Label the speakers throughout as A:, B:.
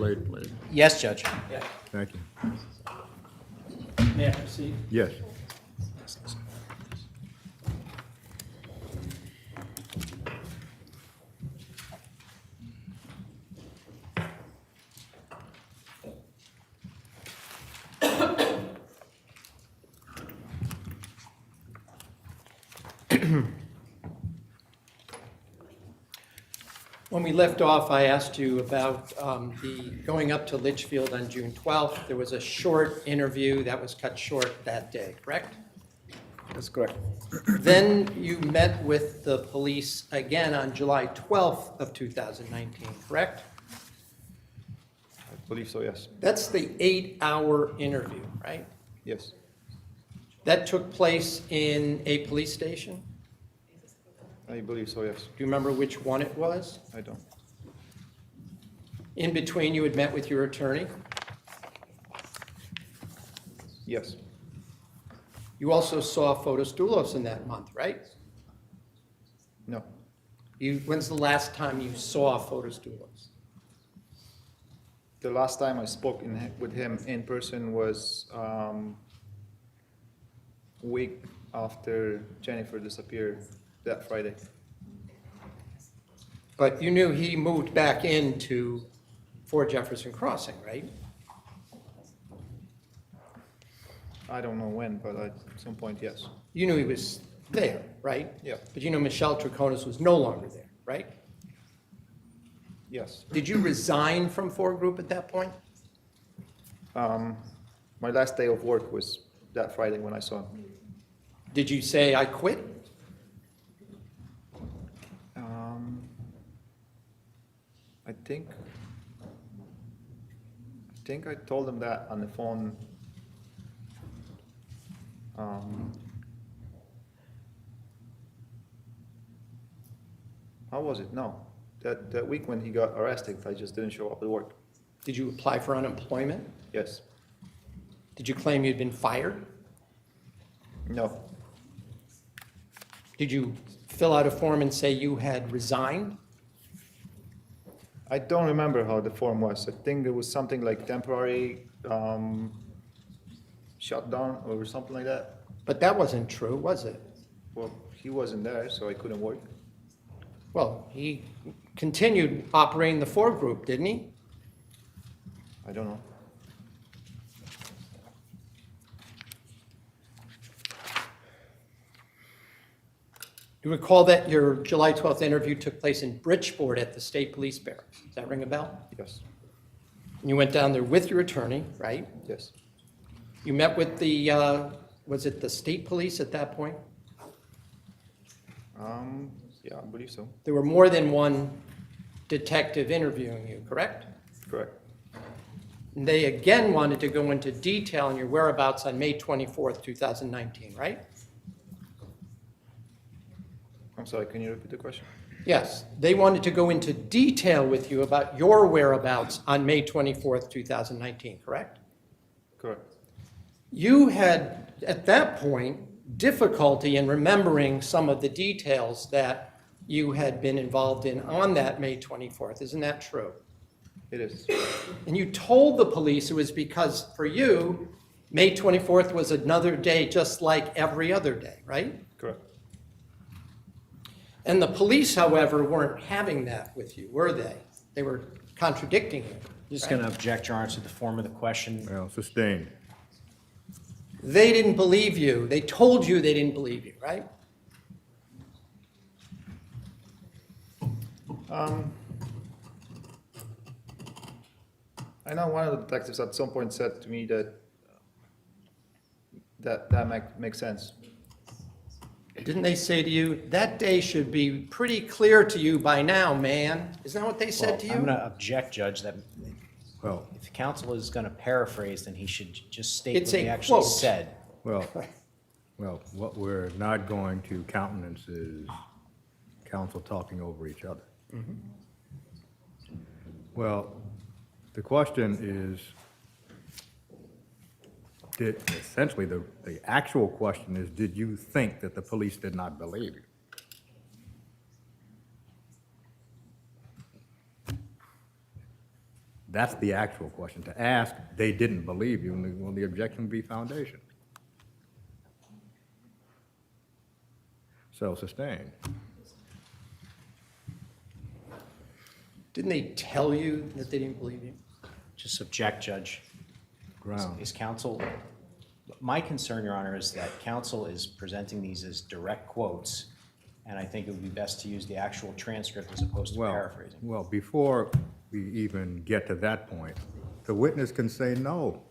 A: Slade, please.
B: Yes, Judge.
A: Thank you.
C: May I proceed?
A: Yes.
C: When we left off, I asked you about the going up to Litchfield on June 12th. There was a short interview that was cut short that day, correct?
D: That's correct.
C: Then you met with the police again on July 12th of 2019, correct?
D: I believe so, yes.
C: That's the 8-hour interview, right?
D: Yes.
C: That took place in a police station?
D: I believe so, yes.
C: Do you remember which one it was?
D: I don't.
C: In between, you had met with your attorney?
D: Yes.
C: You also saw Fotos in that month, right?
D: No.
C: When's the last time you saw Fotos?
D: The last time I spoke with him in person was week after Jennifer disappeared, that Friday.
C: But you knew he moved back into 4 Jefferson Crossing, right?
D: I don't know when, but at some point, yes.
C: You knew he was there, right?
D: Yeah.
C: But you know Michelle Troconis was no longer there, right?
D: Yes.
C: Did you resign from 4 Group at that point?
D: My last day of work was that Friday when I saw him.
C: Did you say, I quit?
D: I think I told him that on the phone. How was it? No. That week when he got arrested, I just didn't show up at work.
C: Did you apply for unemployment?
D: Yes.
C: Did you claim you'd been fired?
D: No.
C: Did you fill out a form and say you had resigned?
D: I don't remember how the form was. I think it was something like temporary shutdown or something like that.
C: But that wasn't true, was it?
D: Well, he wasn't there, so I couldn't work.
C: Well, he continued operating the 4 Group, didn't he?
D: I don't know.
C: You recall that your July 12th interview took place in Bridgeport at the State Police Barracks. Does that ring a bell?
D: Yes.
C: And you went down there with your attorney, right?
D: Yes.
C: You met with the, was it the state police at that point?
D: Yeah, I believe so.
C: There were more than one detective interviewing you, correct?
D: Correct.
C: And they again wanted to go into detail on your whereabouts on May 24th, 2019, right?
D: I'm sorry, can you repeat the question?
C: Yes, they wanted to go into detail with you about your whereabouts on May 24th, 2019, correct?
D: Correct.
C: You had, at that point, difficulty in remembering some of the details that you had been involved in on that May 24th. Isn't that true?
D: It is.
C: And you told the police it was because, for you, May 24th was another day just like every other day, right?
D: Correct.
C: And the police, however, weren't having that with you, were they? They were contradicting you.
B: Just
C: right?
B: going to object, Your Honor, to the form of the question.
A: Well, sustained.
C: They didn't believe you. They told you they didn't believe you, right?
D: I know one of the detectives at some point said to me that that makes sense.
C: Didn't they say to you, that day should be pretty clear to you by now, man? Isn't that what they said to you?
B: I'm going to object, Judge, that
A: Well,
B: if the counsel is going to paraphrase, then he should just state
C: It's
B: what he
C: a
B: actually
C: quote.
B: said.
A: well, what we're not going to countenance is counsel talking over each other. Well, the question is, essentially the actual question is, did you think that the police did not believe you? That's the actual question. To ask, they didn't believe you, and well, the objection would be foundation. Self-sustained.
C: Didn't they tell you that they didn't believe you?
B: Just object, Judge.
A: Ground.
B: Is counsel, my concern, Your Honor, is that counsel is presenting these as direct quotes, and I think it would be best to use the actual transcript as opposed to paraphrasing.
A: Well, before we even get to that point, the witness can say no.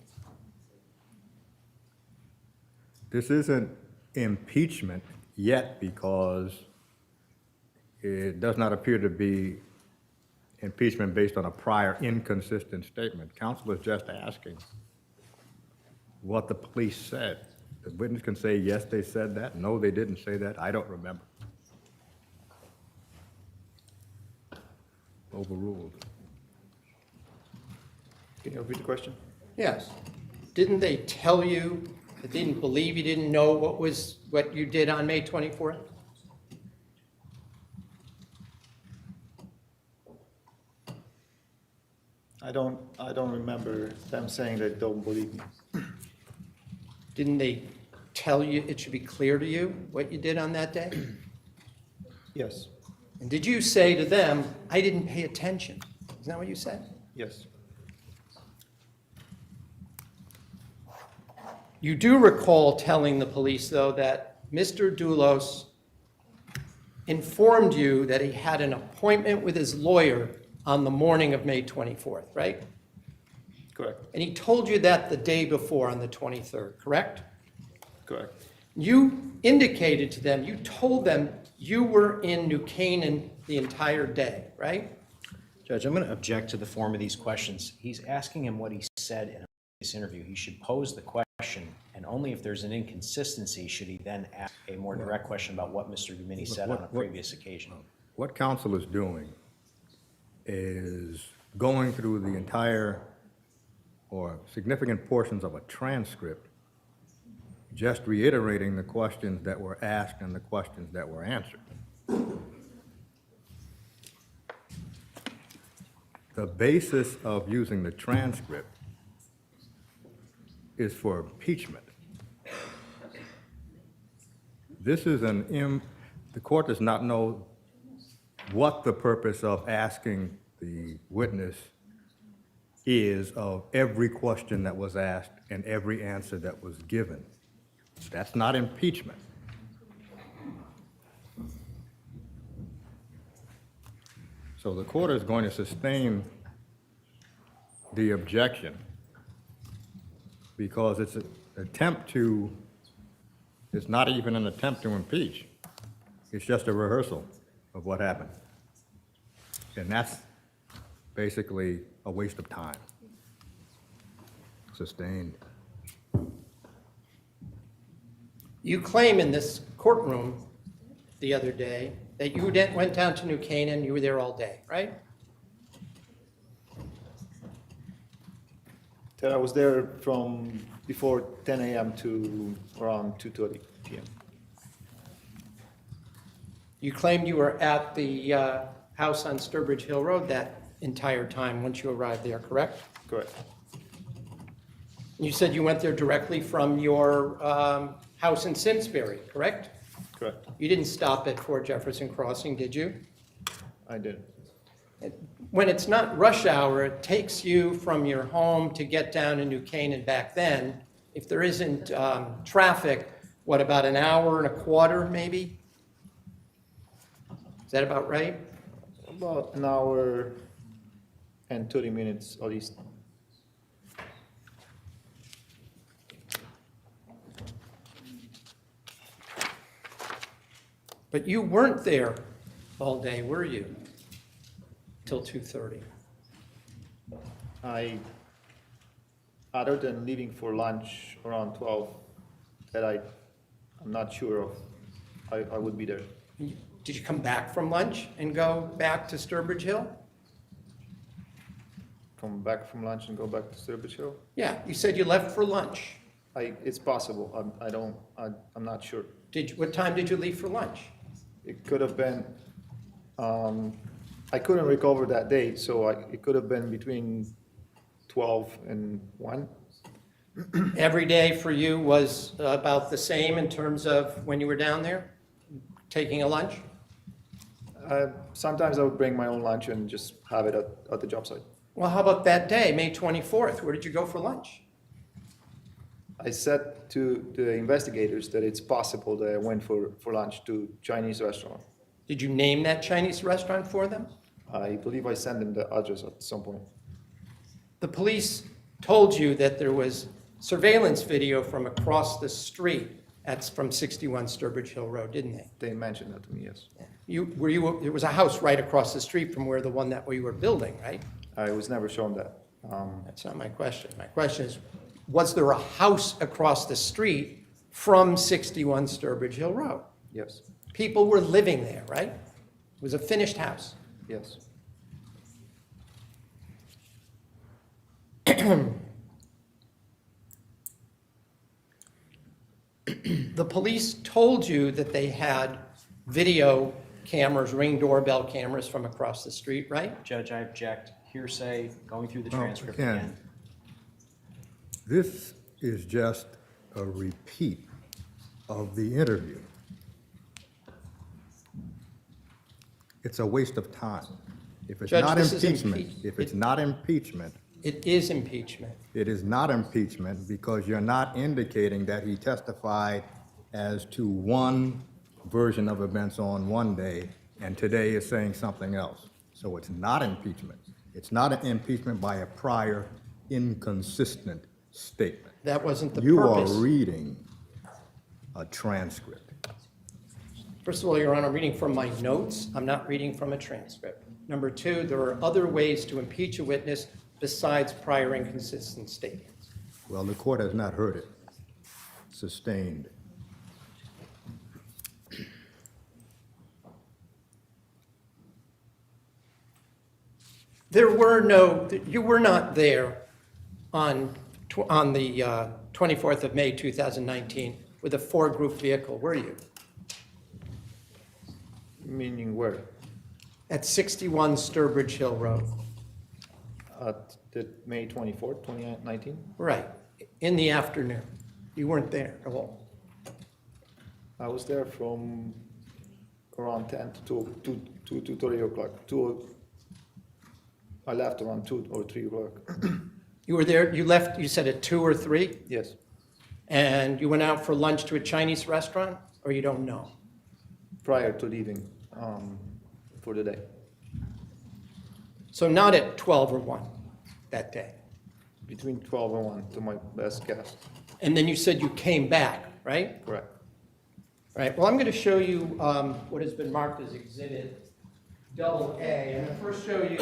A: This isn't impeachment yet because it does not appear to be impeachment based on a prior inconsistent statement. Counsel is just asking what the police said. The witness can say, yes, they said that. No, they didn't say that. I don't remember. Overruled.
D: Can you repeat the question?
C: Yes. Didn't they tell you that they didn't believe you didn't know what you did on May 24th?
D: I don't remember them saying they don't believe me.
C: Didn't they tell you, it should be clear to you what you did on that day?
D: Yes,
C: And did you say to them, I didn't pay attention? Isn't that what you said?
D: yes,
C: You do recall telling the police, though, that Mr. Doulos informed you that he had an appointment with his lawyer on the morning of May 24th, right?
D: correct,
C: And he told you that the day before, on the 23rd, correct?
D: correct.
C: You indicated to them, you told them you were in New Canaan the entire day, right?
B: Judge, I'm going to object to the form of these questions. He's asking him what he said in this interview. He should pose the question, and only if there's an inconsistency should he then ask a more direct question about what Mr. Gumienny said on a previous occasion.
A: What counsel is doing is going through the entire or significant portions of a transcript, just reiterating the questions that were asked and the questions that were answered. The basis of using the transcript is for impeachment. This is the court does not know what the purpose of asking the witness is of every question that was asked and every answer that was given. That's not impeachment. So the court is going to sustain the objection because it's an attempt to, it's not even an attempt to impeach. It's just a rehearsal of what happened. And that's basically a waste of time. Sustained.
C: You claim in this courtroom the other day that you went down to New Canaan, you were there all day, right?
D: That I was there from before 10 a.m. to around 2:30 p.m.
C: You claimed you were at the house on Sturbridge Hill Road that entire time once you arrived there, correct?
D: Correct,
C: You said you went there directly from your house in Simsbury, correct?
D: correct.
C: You didn't stop at Fort Jefferson Crossing, did you?
D: I did.
C: When it's not rush hour, it takes you from your home to get down to New Canaan back then. If there isn't traffic, what, about an hour and a quarter, maybe? Is that about right?
D: About an hour and 30 minutes at least.
C: But you weren't there all day, were you? Till 2:30.
D: Other than leaving for lunch around 12, that I'm not sure of, I would be there.
C: Did you come back from lunch and go back to Sturbridge Hill?
D: Come back from lunch and go back to Sturbridge Hill?
C: Yeah, you said you left for lunch.
D: It's possible, I'm not sure.
C: What time did you leave for lunch?
D: It could have been, I couldn't recover that day, so it could have been between 12 and 1.
C: Every day for you was about the same in terms of when you were down there, taking a lunch?
D: Sometimes I would bring my own lunch and just have it at the job site.
C: Well, how about that day, May 24th? Where did you go for lunch?
D: I said to the investigators that it's possible that I went for lunch to Chinese restaurant.
C: Did you name that Chinese restaurant for them?
D: I believe I sent them the address at some point.
C: The police told you that there was surveillance video from across the street from 61 Sturbridge Hill Road, didn't they?
D: They mentioned that to me, yes.
C: There was a house right across the street from where the one that we were building, right?
D: I was never shown that.
C: That's not my question. My question is, was there a house across the street from 61 Sturbridge Hill Road?
D: Yes,
C: People were living there, right? It was a finished house.
D: yes.
C: The police told you that they had video cameras, Ring doorbell cameras from across the street, right?
B: Judge, I object. Hearsay, going through the
A: Well,
B: transcript
A: again,
B: again.
A: This is just a repeat of the interview. It's a waste of time. If it's
C: Judge,
A: not
C: this is
A: impeachment,
C: impeach-
A: if it's not impeachment,
C: It is impeachment.
A: it is not impeachment because you're not indicating that he testified as to one version of events on one day and today is saying something else. So it's not impeachment. It's not an impeachment by a prior inconsistent statement.
C: That wasn't the
A: You are
C: purpose.
A: reading a transcript.
C: First of all, Your Honor, I'm reading from my notes. I'm not reading from a transcript. Number two, there are other ways to impeach a witness besides prior inconsistent statements.
A: Well, the court has not heard it. Sustained.
C: You were not there on the 24th of May, 2019, with a four-group vehicle, were you?
D: Meaning where?
C: At 61 Sturbridge Hill Road.
D: At the May 24th, 2019?
C: Right, in the afternoon. You weren't there at all.
D: I was there from around 10 to 3 o'clock. I left around 2 or 3 o'clock.
C: You were there, you left, you said at 2 or 3,
D: Yes,
C: and you went out for lunch to a Chinese restaurant, or you don't know?
D: prior to leaving for the day.
C: So not at 12 or 1 that day.
D: Between 12 and 1, to my best guess.
C: And then you said you came back, right?
D: Correct.
C: Right, well, I'm going to show you what has been marked as Exhibit AA, and I'll first show you,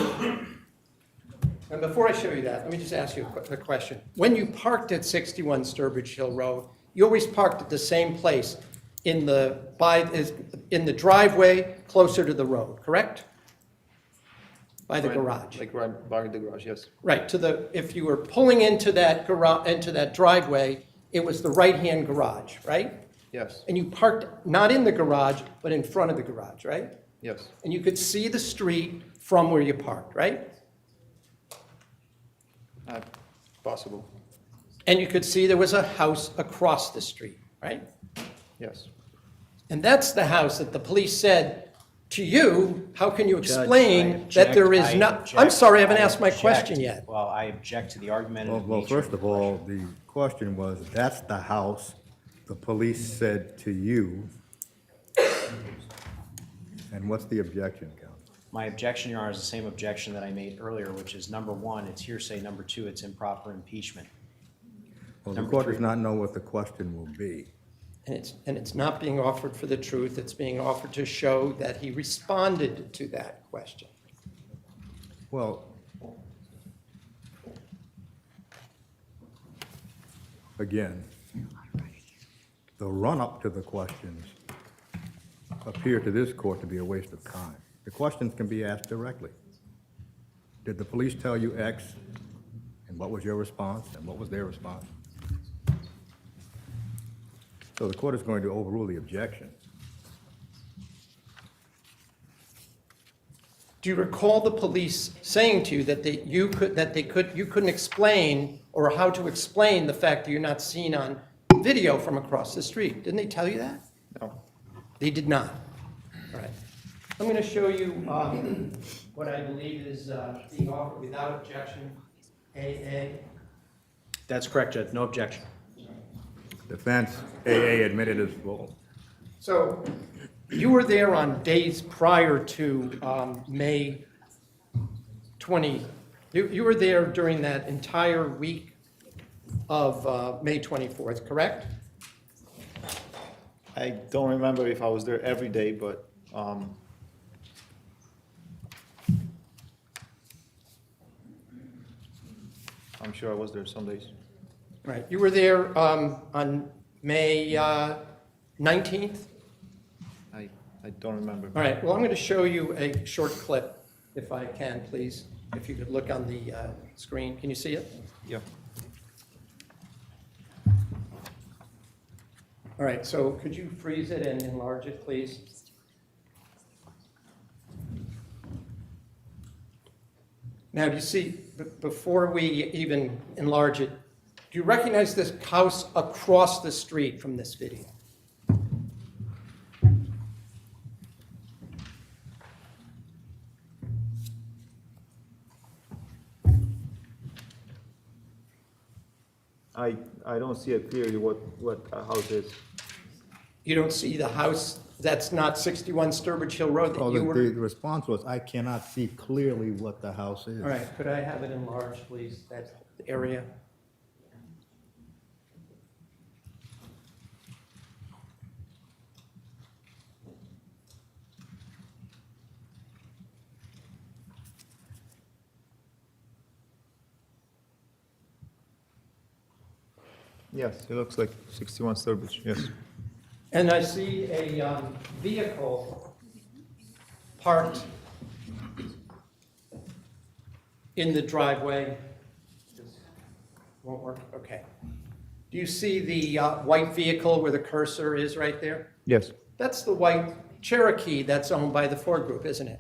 C: and before I show you that, let me just ask you a question. When you parked at 61 Sturbridge Hill Road, you always parked at the same place in the driveway closer to the road, correct? By the
D: Right,
C: garage.
D: Like right by the garage, yes.
C: Right, if you were pulling into that into that driveway, it was the right-hand garage, right?
D: Yes,
C: And you parked not in the garage, but in front of the garage, right?
D: yes,
C: And you could see the street from where you parked, right?
D: possible,
C: And you could see there was a house across the street, right?
D: yes.
C: And that's the house that the police said to you, how can you
B: Judge,
C: explain
B: I
C: that there
B: object,
C: is
B: I
C: not? I'm
B: object,
C: sorry, I haven't
B: I
C: asked my
B: object.
C: question yet.
B: Well, I object to the argumentative
A: Well,
B: nature
A: first of all, the question was, that's the house the police said to you. And what's the objection, counsel?
B: My objection, Your Honor, is the same objection that I made earlier, which is number one, it's hearsay. Number two, it's improper impeachment.
A: Well, the
B: Number
A: court
B: three.
A: does not know what the question will be.
C: And it's not being offered for the truth, it's being offered to show that he responded to that question.
A: Well, again, the run-up to the questions appear to this court to be a waste of time. The questions can be asked directly. Did the police tell you X? And what was your response? And what was their response? So the court is going to overrule the objection.
C: Do you recall the police saying to you that you couldn't explain or how to explain the fact that you're not seen on video from across the street? Didn't they tell you that?
D: No.
C: They did not. All right. I'm going to show you what I believe is being offered without objection, AA.
B: That's correct, Judge, no objection.
A: Defense, AA admitted as well.
C: So you were there on days prior to May 20. You were there during that entire week of May 24th, correct?
D: I don't remember if I was there every day, but I'm sure I was there some days.
C: Right. You were there on May 19th?
D: I don't remember.
C: All right, well, I'm going to show you a short clip, if I can, please. If you could look on the screen. Can you see it?
D: Yeah.
C: All right, so could you freeze it and enlarge it, please? Now, do you see, before we even enlarge it, do you recognize this house across the street from this video?
D: I don't see it clearly what a house is.
C: You don't see the house, that's not 61 Sturbridge Hill Road that
A: Well,
C: you
A: the
C: were?
A: response was, I cannot see clearly what the house is.
C: All right, could I have it enlarged, please, that area?
D: Yes, it looks like 61 Sturbridge, yes.
C: And I see a vehicle parked in the driveway. Won't work, okay. Do you see the white vehicle where the cursor is right there?
D: Yes.
C: That's the white Cherokee that's owned by the Ford Group, isn't it?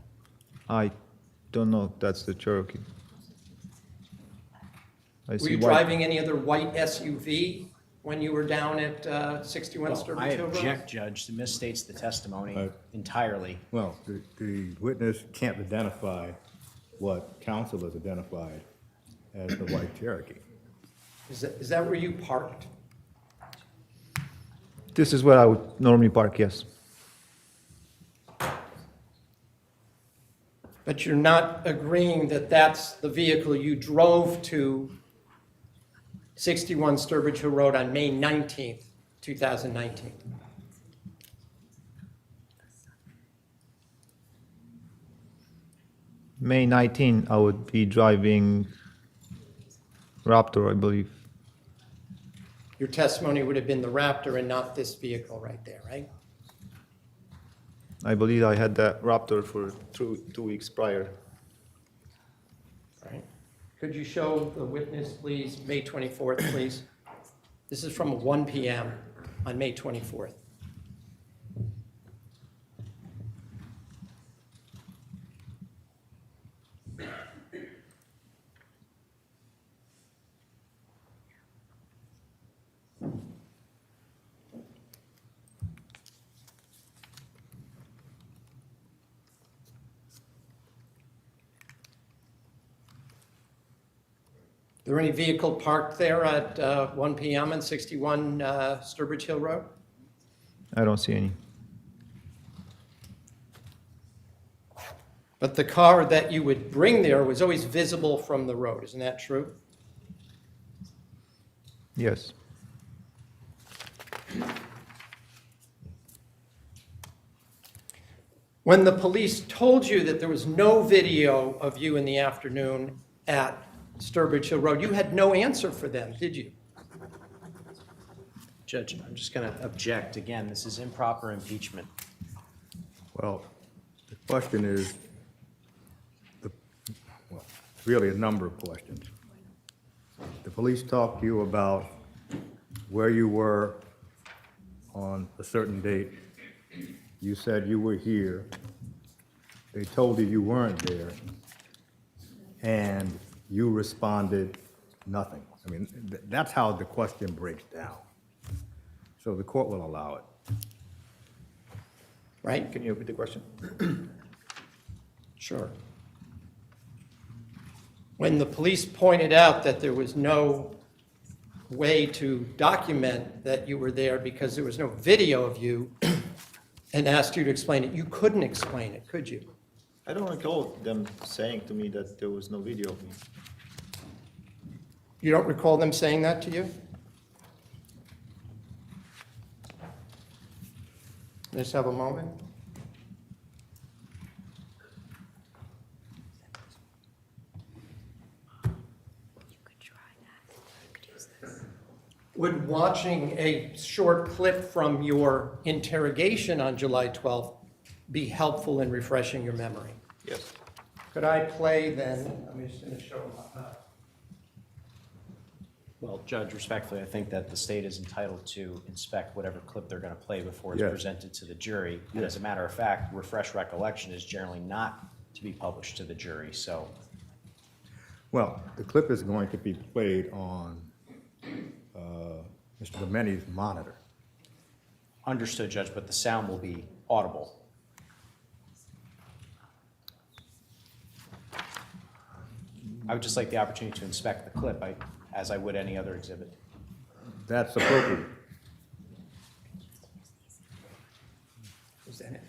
D: I don't know if that's the Cherokee. I
C: Were
D: see
C: you
D: white.
C: driving any other white SUV when you were down at 61
B: Well, I
C: Sturbridge Hill Road?
B: object, Judge, it misstates the testimony
A: Right.
B: entirely.
A: Well, the witness can't identify what counsel has identified as the white Cherokee.
C: Is that where you parked?
D: This is where I would normally park, yes.
C: But you're not agreeing that that's the vehicle you drove to 61 Sturbridge Hill Road on May 19th, 2019?
D: May 19, I would be driving Raptor, I believe.
C: Your testimony would have been the Raptor and not this vehicle right there, right?
D: I believe I had that Raptor for 2 weeks prior.
C: Right. Could you show the witness, please, May 24th, please? This is from 1 p.m. on May 24th. Is there any vehicle parked there at 1 p.m. on 61 Sturbridge Hill Road?
D: I don't see any.
C: But the car that you would bring there was always visible from the road, isn't that true?
D: Yes.
C: When the police told you that there was no video of you in the afternoon at Sturbridge Hill Road, you had no answer for them, did you?
B: Judge, I'm just going to object. Again, this is improper impeachment.
A: Well, the question is, well, really a number of questions. The police talked to you about where you were on a certain date. You said you were here. They told you you weren't there, and you responded nothing. I mean, that's how the question breaks down. So the court will allow it.
C: Right?
D: Can you repeat the question?
C: Sure. When the police pointed out that there was no way to document that you were there because there was no video of you and asked you to explain it, you couldn't explain it, could you?
D: I don't recall them saying to me that there was no video of me.
C: You don't recall them saying that to you? Let's have a moment. Would watching a short clip from your interrogation on July 12th be helpful in refreshing your memory?
D: Yes.
C: Could I play then? I'm just going to show
B: Well, Judge, respectfully, I think that the state is entitled to inspect whatever clip they're going to play before it's
A: Yes.
B: presented to the jury. And as a matter of fact, refresh recollection is generally not to be published to the jury, so.
A: Well, the clip is going to be played on Mr. Gumienny's monitor.
B: Understood, Judge, but the sound will be audible. I would just like the opportunity to inspect the clip as I would any other exhibit.
A: That's appropriate.
C: Is that it?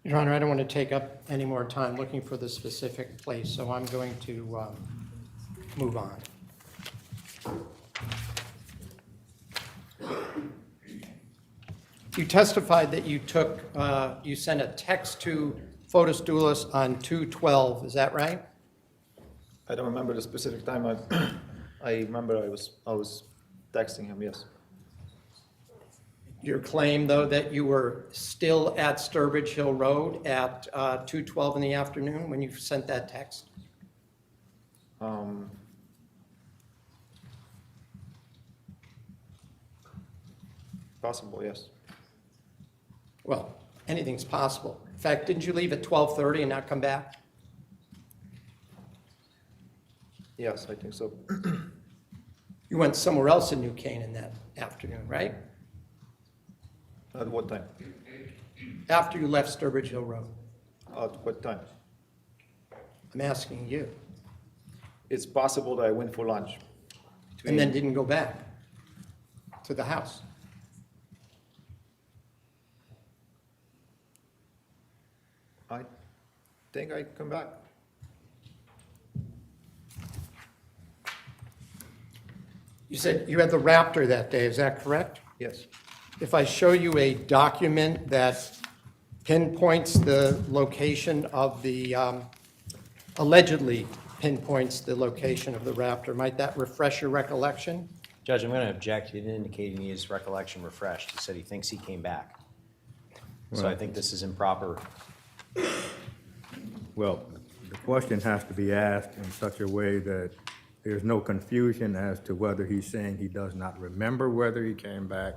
C: Your Honor, I don't want to take up any more time looking for the specific place, so I'm going to move on. You testified that you sent a text to Photostoulis on 2/12, is that right?
D: I don't remember the specific time. I remember I was texting him, yes.
C: Your claim, though, that you were still at Sturbridge Hill Road at 2:12 in the afternoon when you sent that text?
D: Possible, yes.
C: Well, anything's possible. In fact, didn't you leave at 12:30 and not come back?
D: Yes, I think so.
C: You went somewhere else in New Canaan that afternoon, right?
D: At what time?
C: After you left Sturbridge Hill Road.
D: At what time?
C: I'm asking you.
D: It's possible that I went for lunch.
C: And then didn't go back to the house.
D: I think I come back.
C: You said you had the Raptor that day, is that correct?
D: Yes.
C: If I show you a document that pinpoints the location of the, allegedly pinpoints the location of the Raptor, might that refresh your recollection?
B: Judge, I'm going to object. He didn't indicate he his recollection refreshed. He said he thinks he came back. So I think this is improper.
A: Well, the question has to be asked in such a way that there's no confusion as to whether he's saying he does not remember whether he came back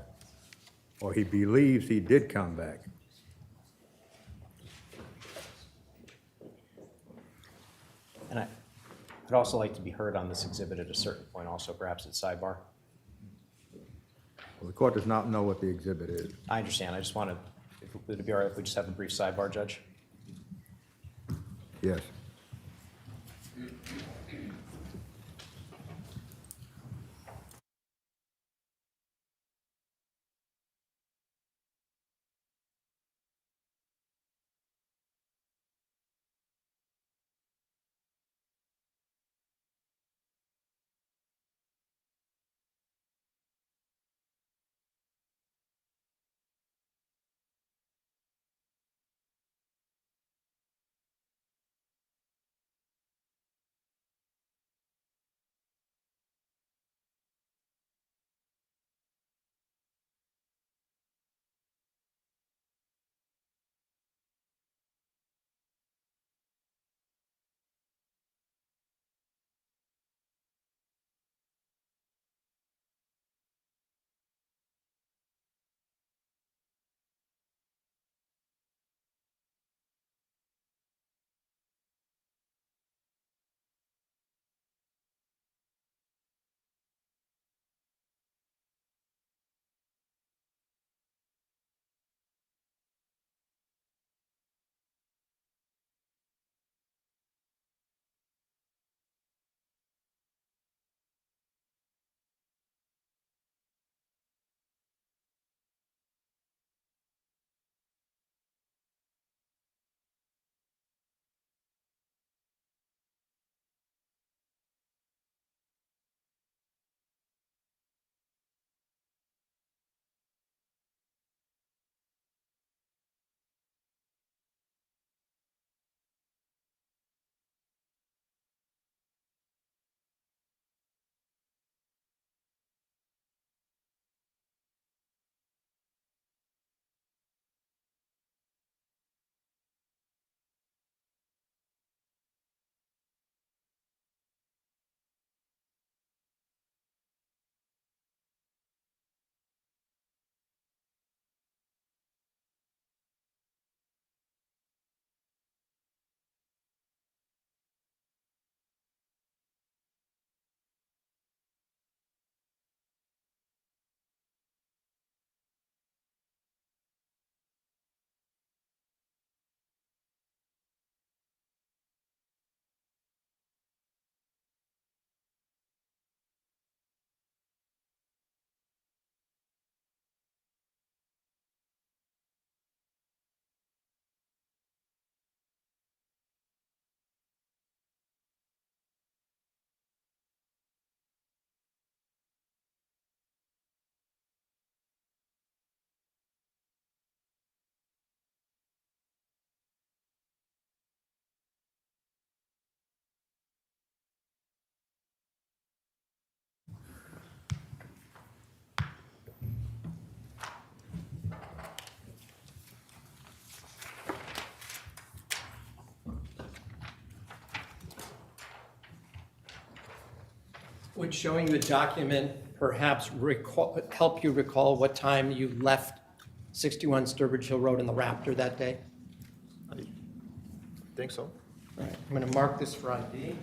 A: or he believes he did come back.
B: And I'd also like to be heard on this exhibit at a certain point also, perhaps at sidebar.
A: Well, the court does not know what the exhibit is.
B: I understand. I just want to, would it be all right if we just have a brief sidebar, Judge?
A: Yes.
C: Would showing you a document perhaps help you recall what time you left 61 Sturbridge Hill Road in the Raptor that day?
D: I think so.
C: All right, I'm going to mark this for ID.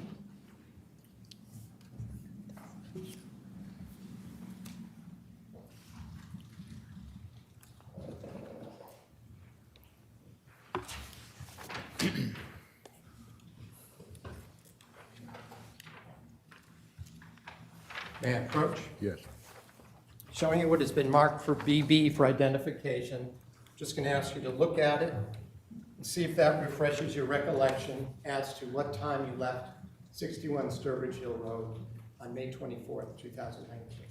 C: May I approach?
A: Yes.
C: Showing you what has been marked for BB for identification. Just going to ask you to look at it and see if that refreshes your recollection as to what time you left 61 Sturbridge Hill Road on May 24th, 2019.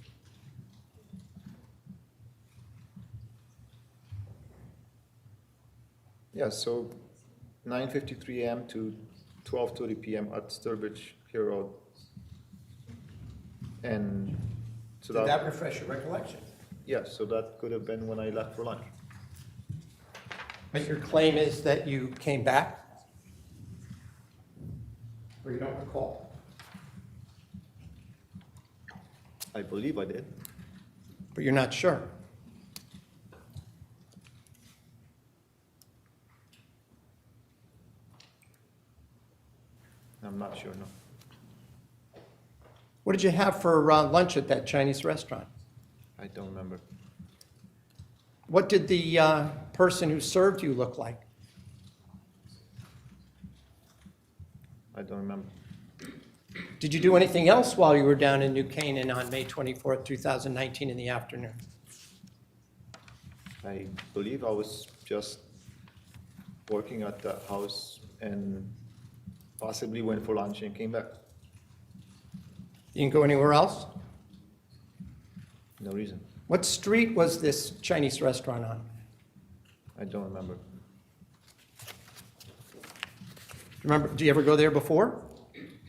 D: Yeah, so 9:53 a.m. to 12:30 p.m. at Sturbridge Hill Road. And so
C: Did that refresh your recollection?
D: yeah, so that could have been when I left for lunch.
C: But your claim is that you came back? Or you don't recall?
D: I believe I did.
C: But you're not sure?
D: I'm not sure, no.
C: What did you have for lunch at that Chinese restaurant?
D: I don't remember.
C: What did the person who served you look like?
D: I don't remember.
C: Did you do anything else while you were down in New Canaan on May 24th, 2019 in the afternoon?
D: I believe I was just working at that house and possibly went for lunch and came back.
C: You didn't go anywhere else?
D: No reason.
C: What street was this Chinese restaurant on?
D: I don't remember.
C: Remember, do you ever go there before?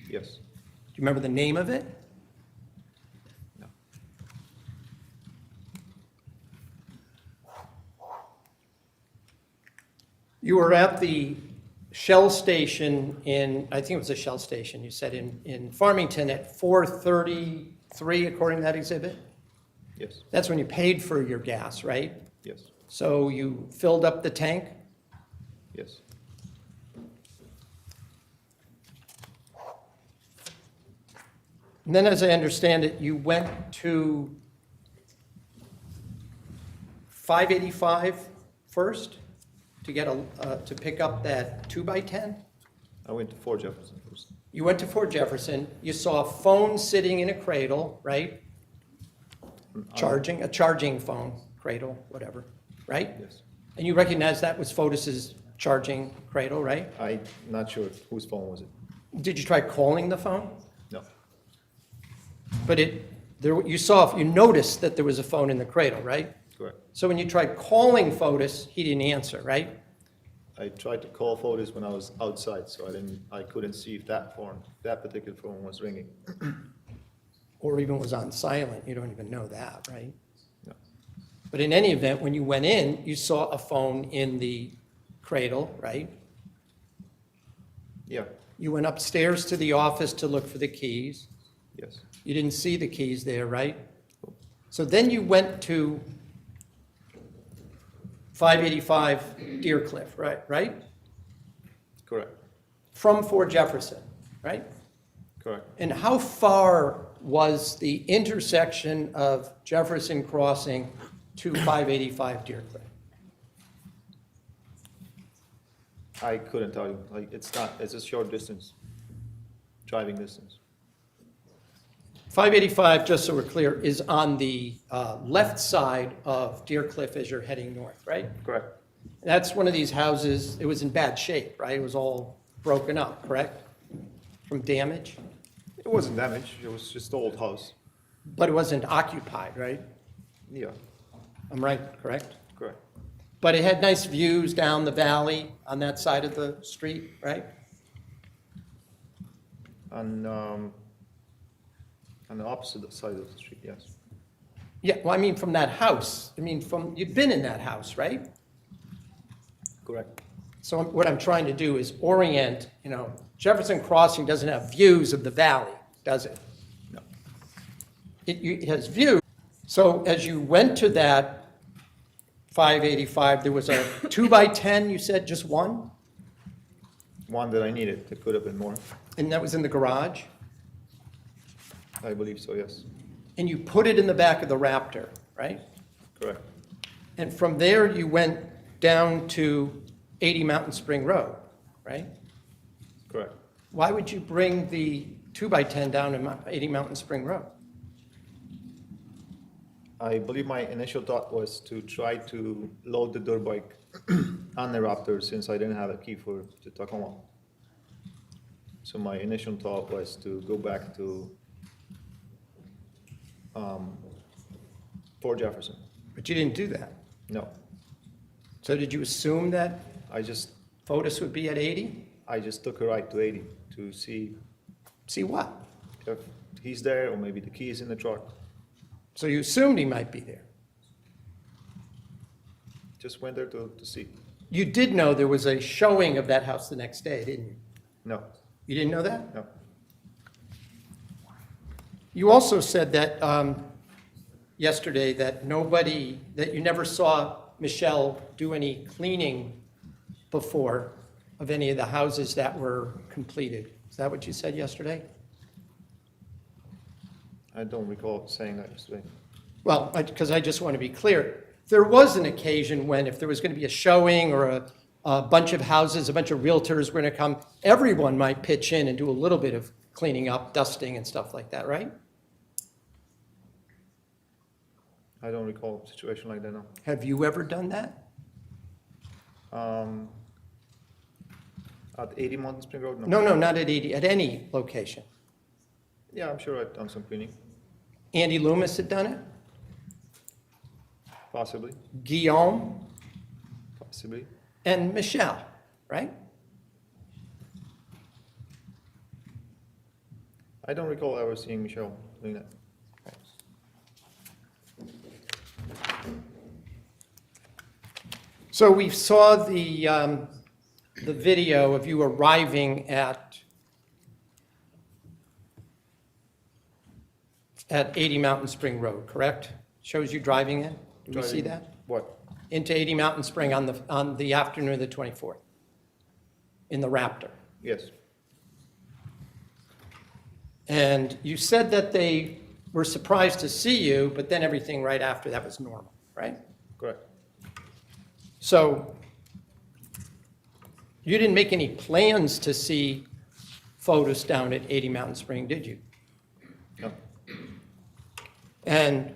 D: Yes.
C: Do you remember the name of it?
D: No.
C: You were at the Shell station in, I think it was a Shell station, you said in Farmington at 4:33, according to that exhibit?
D: Yes.
C: That's when you paid for your gas, right?
D: Yes.
C: So you filled up the tank?
D: Yes.
C: And then, as I understand it, you went to 585 first to get to pick up that 2x10?
D: I went to Fort Jefferson first.
C: You went to Fort Jefferson, you saw a phone sitting in a cradle, right? Charging, a charging phone, cradle, whatever, right?
D: Yes.
C: And you recognize that was Fotis's charging cradle, right?
D: I'm not sure whose phone was it.
C: Did you try calling the phone?
D: No.
C: But you noticed that there was a phone in the cradle, right?
D: Correct.
C: So when you tried calling Fotis, he didn't answer, right?
D: I tried to call Fotis when I was outside, so I couldn't see if that particular phone was ringing.
C: Or even was on silent, you don't even know that, right?
D: No.
C: But in any event, when you went in, you saw a phone in the cradle, right?
D: Yeah.
C: You went upstairs to the office to look for the keys.
D: Yes.
C: You didn't see the keys there, right? So then you went to 585 Deer Cliff, right?
D: Correct.
C: From Fort Jefferson, right?
D: Correct.
C: And how far was the intersection of Jefferson Crossing to 585 Deer Cliff?
D: I couldn't tell you. It's a short distance, driving distance.
C: 585, just so we're clear, is on the left side of Deer Cliff as you're heading north, right?
D: Correct.
C: That's one of these houses, it was in bad shape, right? It was all broken up, correct? From damage?
D: It wasn't damaged. It was just an old house.
C: But it wasn't occupied, right?
D: Yeah.
C: I'm right, correct?
D: Correct.
C: But it had nice views down the valley on that side of the street, right?
D: On the opposite side of the street, yes.
C: Yeah, well, I mean, from that house. I mean, you've been in that house, right?
D: Correct.
C: So what I'm trying to do is orient, Jefferson Crossing doesn't have views of the valley, does it?
D: No.
C: it has view. So as you went to that 585, there was a 2x10, you said, just one?
D: One that I needed, there could have been more.
C: And that was in the garage?
D: I believe so, yes.
C: And you put it in the back of the Raptor, right?
D: Correct.
C: And from there, you went down to 80 Mountain Spring Road, right?
D: Correct.
C: Why would you bring the 2x10 down to 80 Mountain Spring Road?
D: I believe my initial thought was to try to load the dirt bike on the Raptor since I didn't have a key for the Tacoma. So my initial thought was to go back to Fort Jefferson.
C: But you didn't do that.
D: No,
C: So did you assume that
D: I just
C: Fotis would be at 80?
D: took a ride to 80 to see
C: See what?
D: if he's there or maybe the key is in the truck.
C: So you assumed he might be there.
D: Just went there to see.
C: You did know there was a showing of that house the next day, didn't you?
D: No,
C: You didn't know that?
D: no.
C: You also said that yesterday that that you never saw Michelle do any cleaning before of any of the houses that were completed. Is that what you said yesterday?
D: I don't recall saying that yesterday.
C: Well, because I just want to be clear, there was an occasion when if there was going to be a showing or a bunch of houses, a bunch of realtors were going to come, everyone might pitch in and do a little bit of cleaning up, dusting and stuff like that, right?
D: I don't recall a situation like that, no.
C: Have you ever done that?
D: At 80 Mountain Spring Road?
C: No, not at 80, at any location.
D: Yeah, I'm sure I've done some cleaning,
C: Andy Loomis had done it,
D: possibly,
C: Guillaume,
D: possibly.
C: and Michelle, right?
D: I don't recall ever seeing Michelle doing that.
C: So we saw the video of you arriving at 80 Mountain Spring Road, correct? Shows you driving in? Do we see
D: Driving-
C: that?
D: What?
C: Into 80 Mountain Spring on the afternoon of the 24th, in the Raptor.
D: Yes,
C: And you said that they were surprised to see you, but then everything right after that was normal, right?
D: correct.
C: So you didn't make any plans to see Fotis down at 80 Mountain Spring, did you?
D: No,
C: And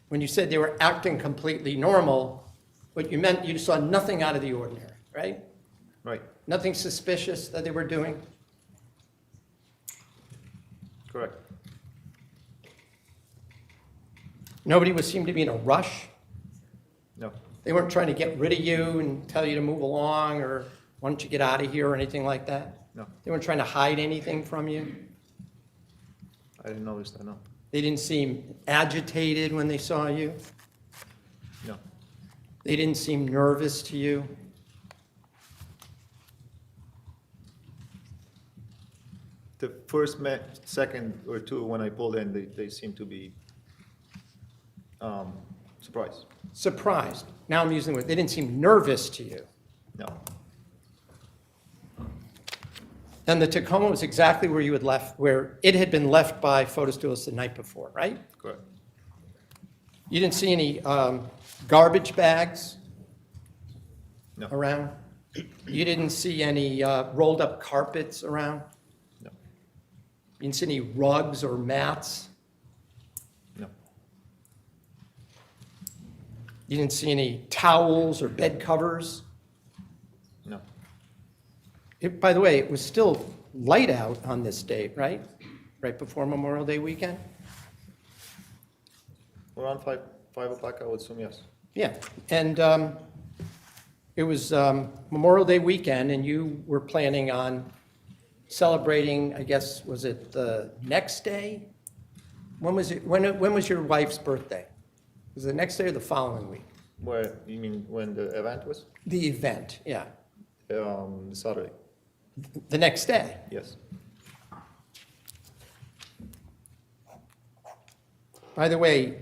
C: when you said they were acting completely normal, what you meant, you saw nothing out of the ordinary, right?
D: right,
C: Nothing suspicious that they were doing?
D: correct.
C: Nobody seemed to be in a rush?
D: No,
C: They weren't trying to get rid of you and tell you to move along, or why don't you get out of here, or anything like that?
D: no,
C: They weren't trying to hide anything from you?
D: I didn't notice that, no,
C: They didn't seem agitated when they saw you?
D: no,
C: They didn't seem nervous to you?
D: the first second or two when I pulled in, they seemed to be surprised.
C: Surprised. Now I'm using the word, they didn't seem nervous to you.
D: No,
C: And the Tacoma was exactly where you had left, where it had been left by Fotis Duelis the night before, right?
D: correct.
C: You didn't see any garbage bags
D: No,
C: around? You didn't see any rolled up carpets around?
D: no,
C: You didn't see any rugs or mats?
D: no,
C: You didn't see any towels or bed covers?
D: no,
C: By the way, it was still light out on this date, right? Right before Memorial Day weekend?
D: around 5 o'clock, I would assume, yes.
C: Yeah, and it was Memorial Day weekend, and you were planning on celebrating, I guess, was it the next day? When was it? When was your wife's birthday? Was it the next day or the following week?
D: Where, you mean when the event was?
C: The event, yeah.
D: Saturday,
C: The next day. By the way,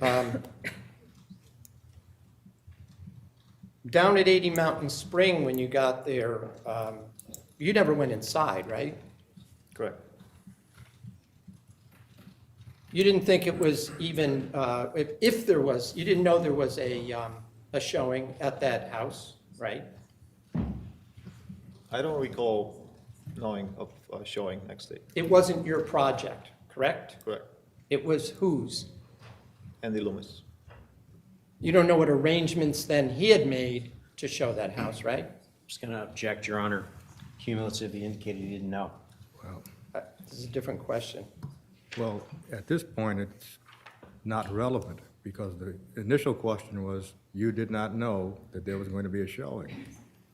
C: down at 80 Mountain Spring, when you got there, you never went inside, right?
D: Correct.
C: You didn't think it was even, if there was, you didn't know there was a showing at that house, right?
D: I don't recall knowing of a showing next day.
C: It wasn't your project, correct?
D: Correct.
C: It was whose?
D: Andy Loomis.
C: You don't know what arrangements then he had made to show that house, right?
B: Just going to object, Your Honor. Cumulative, he indicated he didn't know.
A: Well,
C: This is a different question.
A: well, at this point, it's not relevant, because the initial question was, you did not know that there was going to be a showing.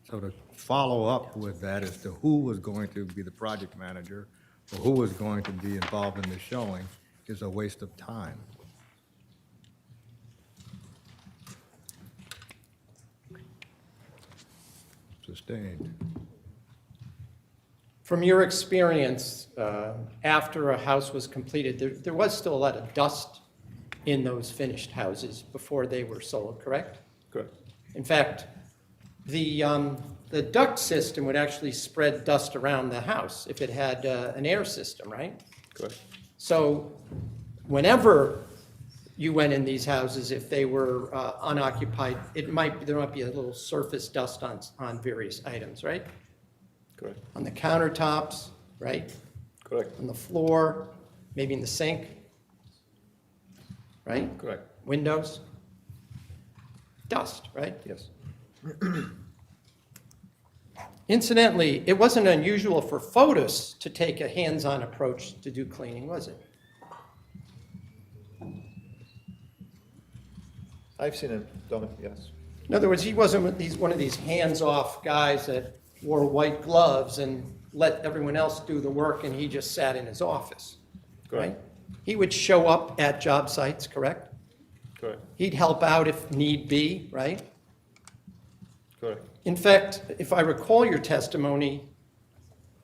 A: So to follow up with that as to who was going to be the project manager, or who was going to be involved in the showing, is a waste of time. Sustained.
C: From your experience, after a house was completed, there was still a lot of dust in those finished houses before they were sold, correct?
D: Correct.
C: In fact, the duct system would actually spread dust around the house if it had an air system, right?
D: Correct.
C: So whenever you went in these houses, if they were unoccupied, there might be a little surface dust on various items, right?
D: Correct.
C: On the countertops, right?
D: Correct.
C: On the floor, maybe in the sink, right?
D: Correct.
C: Windows. Dust, right?
D: Yes.
C: Incidentally, it wasn't unusual for PHOTUS to take a hands-on approach to do cleaning, was it?
D: I've seen him done it, yes.
C: In other words, he wasn't one of these hands-off guys that wore white gloves and let everyone else do the work and he just sat in his office, right?
D: Correct.
C: He would show up at job sites, correct?
D: Correct.
C: He'd help out if need be, right?
D: Correct.
C: In fact, if I recall your testimony,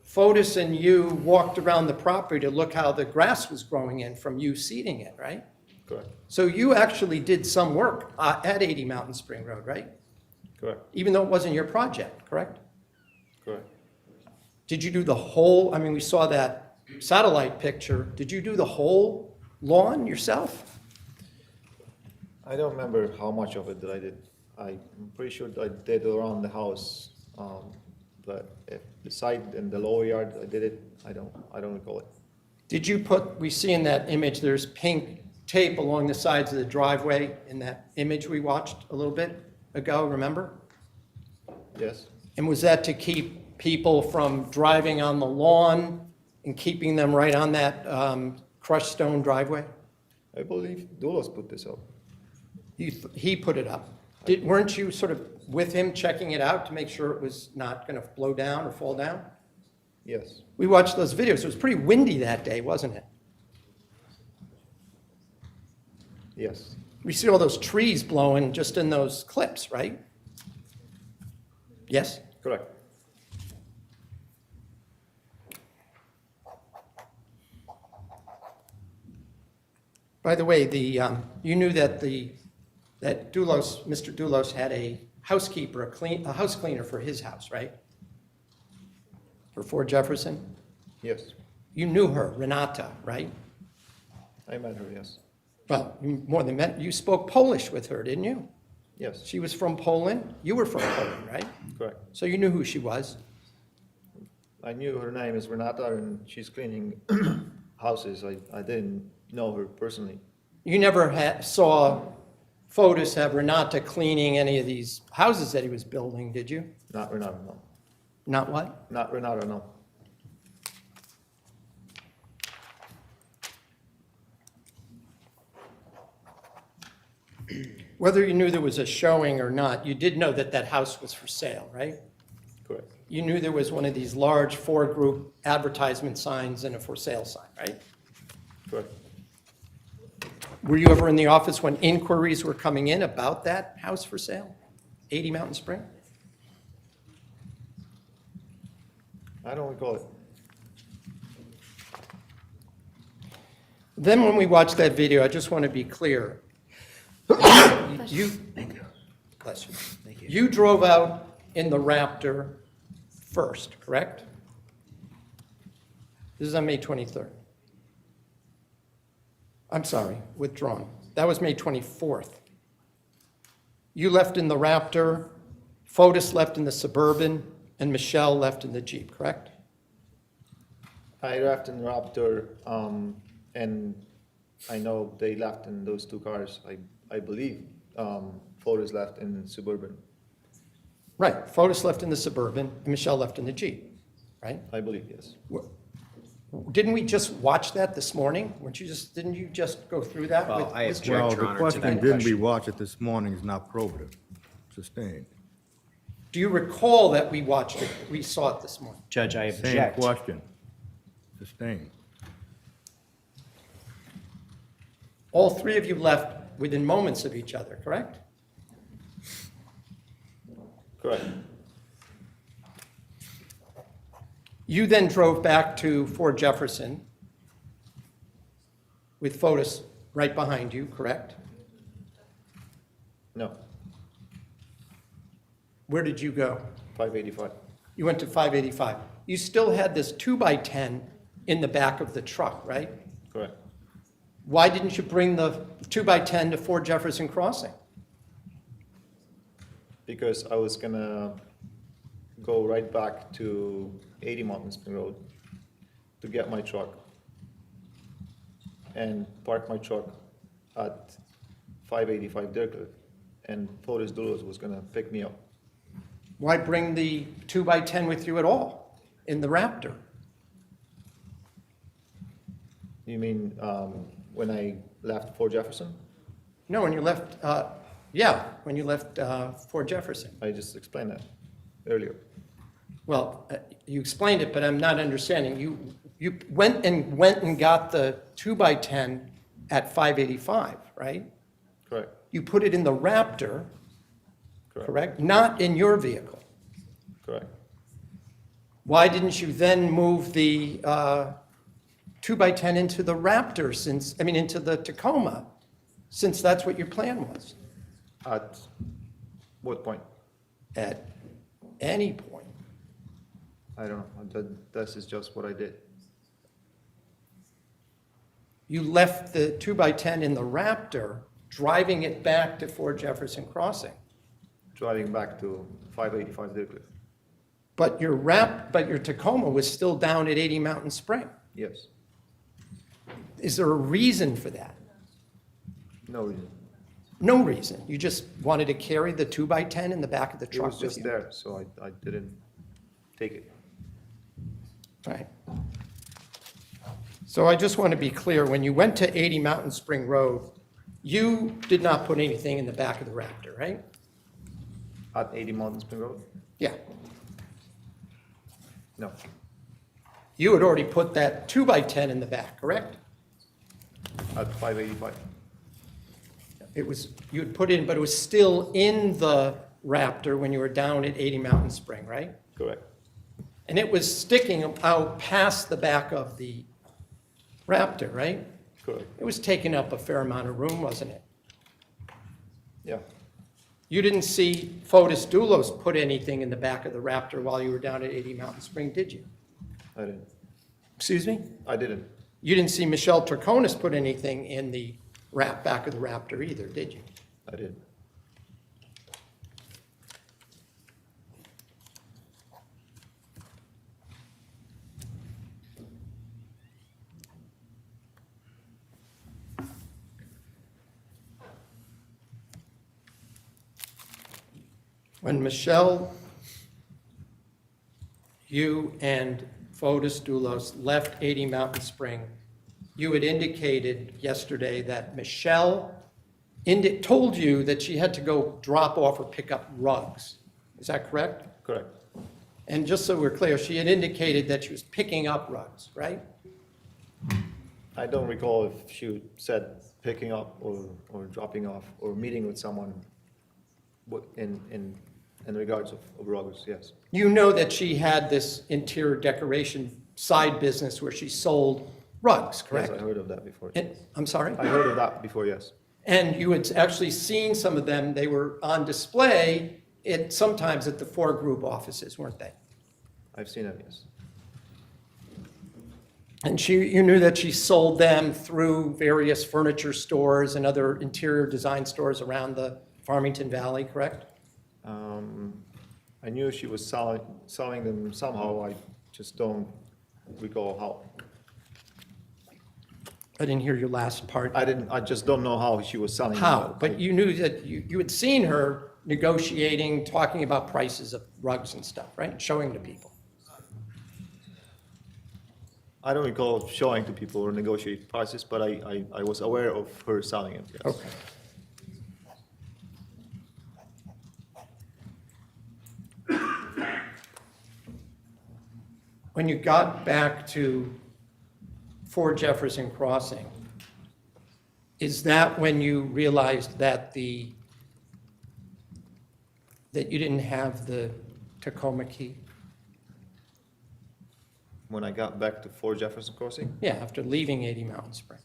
C: Fotis and you walked around the property to look how the grass was growing in from you seeding it, right?
D: Correct.
C: So you actually did some work at 80 Mountain Spring Road, right?
D: Correct.
C: Even though it wasn't your project, correct?
D: Correct.
C: Did you do the whole, I mean, we saw that satellite picture. Did you do the whole lawn yourself?
D: I don't remember how much of it that I did. I'm pretty sure I did around the house, but if the side and the lower yard, I did it. I don't recall it.
C: Did you put, we see in that image, there's pink tape along the sides of the driveway in that image we watched a little bit ago, remember?
D: Yes.
C: And was that to keep people from driving on the lawn and keeping them right on that crushed stone driveway?
D: I believe Doulos put this up.
C: He put it up. Weren't you sort of with him checking it out to make sure it was not going to blow down or fall down?
D: Yes.
C: We watched those videos. It was pretty windy that day, wasn't it?
D: Yes.
C: We see all those trees blowing just in those clips, right? Yes?
D: Correct.
C: By the way, you knew that Doulos, Mr. Doulos had a housekeeper, a house cleaner for his house, right? For Fort Jefferson?
D: Yes.
C: You knew her, Renata, right?
D: I met her, yes.
C: Well, you more than met, you spoke Polish with her, didn't you?
D: Yes.
C: She was from Poland. You were from Poland, right?
D: Correct.
C: So you knew who she was.
D: I knew her name is Renata and she's cleaning houses. I didn't know her personally.
C: You never saw Fotis have Renata cleaning any of these houses that he was building, did you?
D: Not Renata, no.
C: Not what?
D: Not Renata, no.
C: Whether you knew there was a showing or not, you did know that that house was for sale, right?
D: Correct.
C: You knew there was one of these large four-group advertisement signs and a for sale sign, right?
D: Correct.
C: Were you ever in the office when inquiries were coming in about that house for sale? 80 Mountain Spring?
D: I don't recall it.
C: Then when we watch that video, I just want to be clear. You, bless you.
B: Thank you.
C: You drove out in the Raptor first, correct? This is on May 23rd. I'm sorry, withdrawn. That was May 24th. You left in the Raptor, Fotis left in the Suburban, and Michelle left in the Jeep, correct?
D: I left in Raptor, and I know they left in those two cars. I believe Fotis left in Suburban.
C: Right, Fotis left in the Suburban, and Michelle left in the Jeep, right?
D: I believe, yes.
C: Didn't we just watch that this morning? Didn't you just go through that
B: Well,
C: with
B: I
C: Ms.
B: object,
C: Chair?
A: Well,
B: Your
A: the
B: Honor, to
A: question,
B: that
A: didn't we
B: question.
A: watch it this morning, is not probative. Sustained.
C: Do you recall that we watched it, we saw it this morning?
B: Judge, I
A: Same
B: object.
A: question. Sustained.
C: All three of you left within moments of each other, correct?
D: Correct.
C: You then drove back to Fort Jefferson with Fotis right behind you, correct?
D: No,
C: Where did you go?
D: 585.
C: You went to 585. You still had this 2x10 in the back of the truck, right?
D: Correct.
C: Why didn't you bring the 2x10 to Fort Jefferson Crossing?
D: Because I was gonna go right back to 80 Mountain Spring Road to get my truck and park my truck at 585 Deercliff, and Fotis Doulos was gonna pick me up.
C: Why bring the 2x10 with you at all in the Raptor?
D: You mean when I left Fort Jefferson?
C: No, when you left, when you left Fort Jefferson.
D: I just explained that earlier.
C: Well, you explained it, but I'm not understanding. You went and got the 2x10 at 585, right?
D: Correct.
C: You put it in the Raptor,
D: Correct.
C: correct? Not in your vehicle.
D: Correct.
C: Why didn't you then move the 2x10 into the Raptor into the Tacoma, since that's what your plan was?
D: At what point?
C: At any point.
D: I don't know. This is just what I did.
C: You left the 2x10 in the Raptor, driving it back to Fort Jefferson Crossing.
D: Driving back to 585 Deercliff.
C: But your Tacoma was still down at 80 Mountain Spring.
D: Yes.
C: Is there a reason for that?
D: No reason.
C: No reason. You just wanted to carry the 2x10 in the back of the
D: It
C: truck
D: was
C: with
D: just
C: you?
D: there, so I didn't take it.
C: Right. So I just want to be clear, when you went to 80 Mountain Spring Road, you did not put anything in the back of the Raptor, right?
D: At 80 Mountain Spring Road?
C: Yeah.
D: No.
C: You had already put that 2x10 in the back, correct?
D: At 585.
C: You had put in, but it was still in the Raptor when you were down at 80 Mountain Spring, right?
D: Correct.
C: And it was sticking out past the back of the Raptor, right?
D: Correct.
C: It was taking up a fair amount of room, wasn't it?
D: Yeah.
C: You didn't see Fotis Doulos put anything in the back of the Raptor while you were down at 80 Mountain Spring, did you?
D: I didn't.
C: Excuse me?
D: I didn't.
C: You didn't see Michelle Troconis put anything in the back of the Raptor either, did you?
D: I didn't.
C: When Michelle, you and Fotis Doulos left 80 Mountain Spring, you had indicated yesterday that Michelle told you that she had to go drop off or pick up rugs. Is that correct?
D: Correct.
C: And just so we're clear, she had indicated that she was picking up rugs, right?
D: I don't recall if she said picking up or dropping off or meeting with someone in regards of rugs, yes.
C: You know that she had this interior decoration side business where she sold rugs,
D: Yes,
C: correct?
D: I heard of that before.
C: I'm sorry?
D: I heard of that before, yes.
C: And you had actually seen some of them, they were on display sometimes at the 4 group offices, weren't they?
D: I've seen them, yes.
C: And you knew that she sold them through various furniture stores and other interior design stores around the Farmington Valley, correct?
D: I knew she was selling them somehow, I just don't recall how.
C: I didn't hear your last part.
D: I just don't know how she was selling them.
C: How? But you knew that you had seen her negotiating, talking about prices of rugs and stuff, right? Showing to people.
D: I don't recall showing to people or negotiate prices, but I was aware of her selling it, yes.
C: Okay. When you got back to 4 Jefferson Crossing, is that when you realized that you didn't have the Tacoma key?
D: When I got back to 4 Jefferson Crossing,
C: Yeah, after leaving 80 Mountain Spring.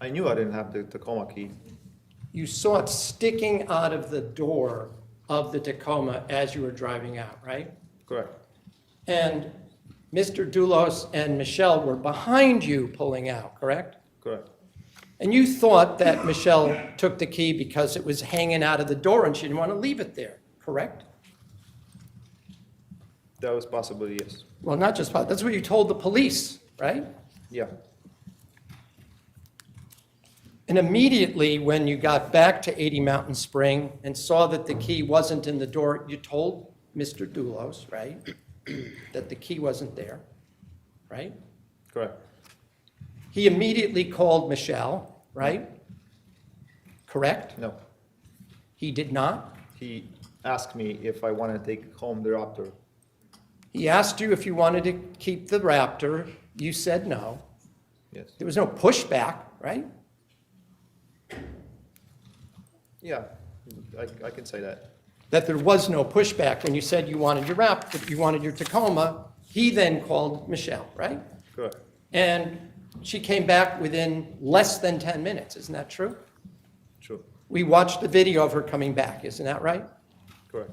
D: I knew I didn't have the Tacoma key.
C: You saw it sticking out of the door of the Tacoma as you were driving out, right?
D: Correct.
C: And Mr. Doulos and Michelle were behind you pulling out, correct?
D: Correct.
C: And you thought that Michelle took the key because it was hanging out of the door and she didn't want to leave it there, correct?
D: That was possibly, yes.
C: Well, not just, that's what you told the police, right?
D: Yeah.
C: And immediately when you got back to 80 Mountain Spring and saw that the key wasn't in the door, you told Mr. Doulos, right, that the key wasn't there, right?
D: Correct.
C: He immediately called Michelle, right? Correct?
D: No.
C: He did not?
D: He asked me if I want to take home the Raptor.
C: He asked you if you wanted to keep the Raptor. You said no.
D: Yes.
C: There was no pushback, right?
D: Yeah, I can say that.
C: That there was no pushback when you said you wanted your Raptor, you wanted your Tacoma. He then called Michelle, right?
D: Correct.
C: And she came back within less than 10 minutes. Isn't that true?
D: True.
C: We watched the video of her coming back. Isn't that right?
D: Correct.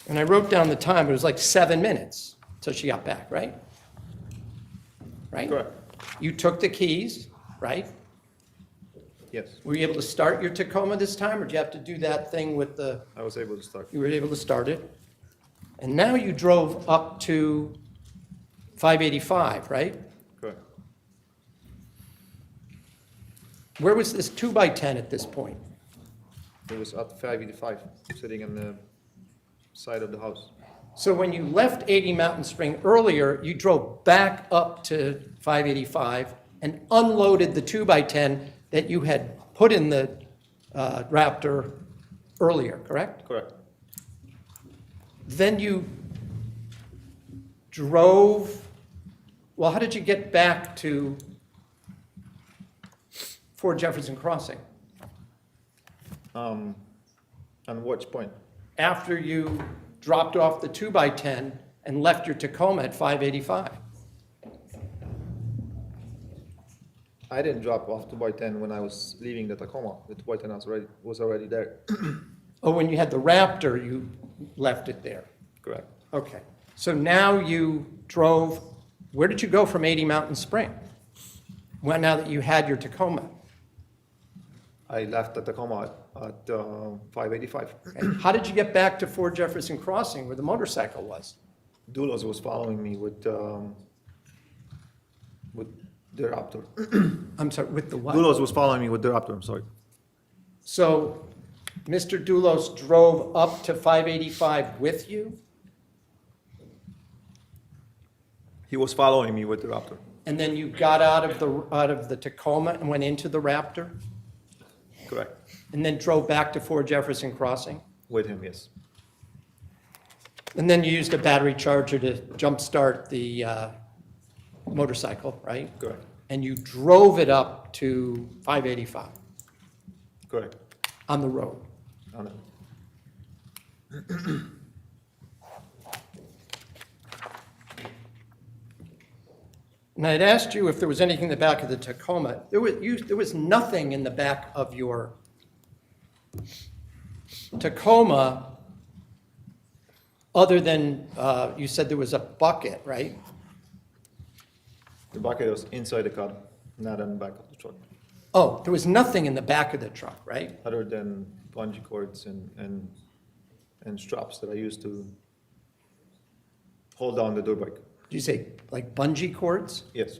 C: And I wrote down the time. It was like 7 minutes till she got back, right? Right?
D: Correct.
C: You took the keys, right?
D: Yes.
C: Were you able to start your Tacoma this time, or did you have to do that thing with the,
D: I was able to start.
C: you were able to start it? And now you drove up to 585, right?
D: Correct.
C: Where was this 2x10 at this point?
D: It was at 585, sitting on the side of the house.
C: So when you left 80 Mountain Spring earlier, you drove back up to 585 and unloaded the 2x10 that you had put in the Raptor earlier, correct?
D: Correct.
C: Then you drove, well, how did you get back to 4 Jefferson Crossing?
D: On which point?
C: After you dropped off the 2x10 and left your Tacoma at 585?
D: I didn't drop off 2x10 when I was leaving the Tacoma. The 2x10 was already there.
C: Oh, when you had the Raptor, you left it there?
D: Correct.
C: Okay. So now you drove, where did you go from 80 Mountain Spring? Well, now that you had your Tacoma?
D: I left the Tacoma at 585.
C: Okay. How did you get back to 4 Jefferson Crossing where the motorcycle was?
D: Doulos was following me with the Raptor.
C: I'm sorry, with the what?
D: Doulos was following me with the Raptor, I'm sorry.
C: So Mr. Doulos drove up to 585 with you,
D: He was following me with the Raptor.
C: and then you got out of the Tacoma and went into the Raptor,
D: Correct.
C: and then drove back to 4 Jefferson Crossing?
D: With him, yes.
C: And then you used a battery charger to jumpstart the motorcycle, right?
D: Correct.
C: And you drove it up to 585
D: Correct.
C: on the road.
D: On it.
C: And I'd asked you if there was anything in the back of the Tacoma. There was nothing in the back of your Tacoma other than, you said there was a bucket, right?
D: The bucket was inside the cab, not on the back of the truck,
C: Oh, there was nothing in the back of the truck, right?
D: other than bungee cords and straps that I used to hold down the dirt bike.
C: Did you say like bungee cords?
D: Yes,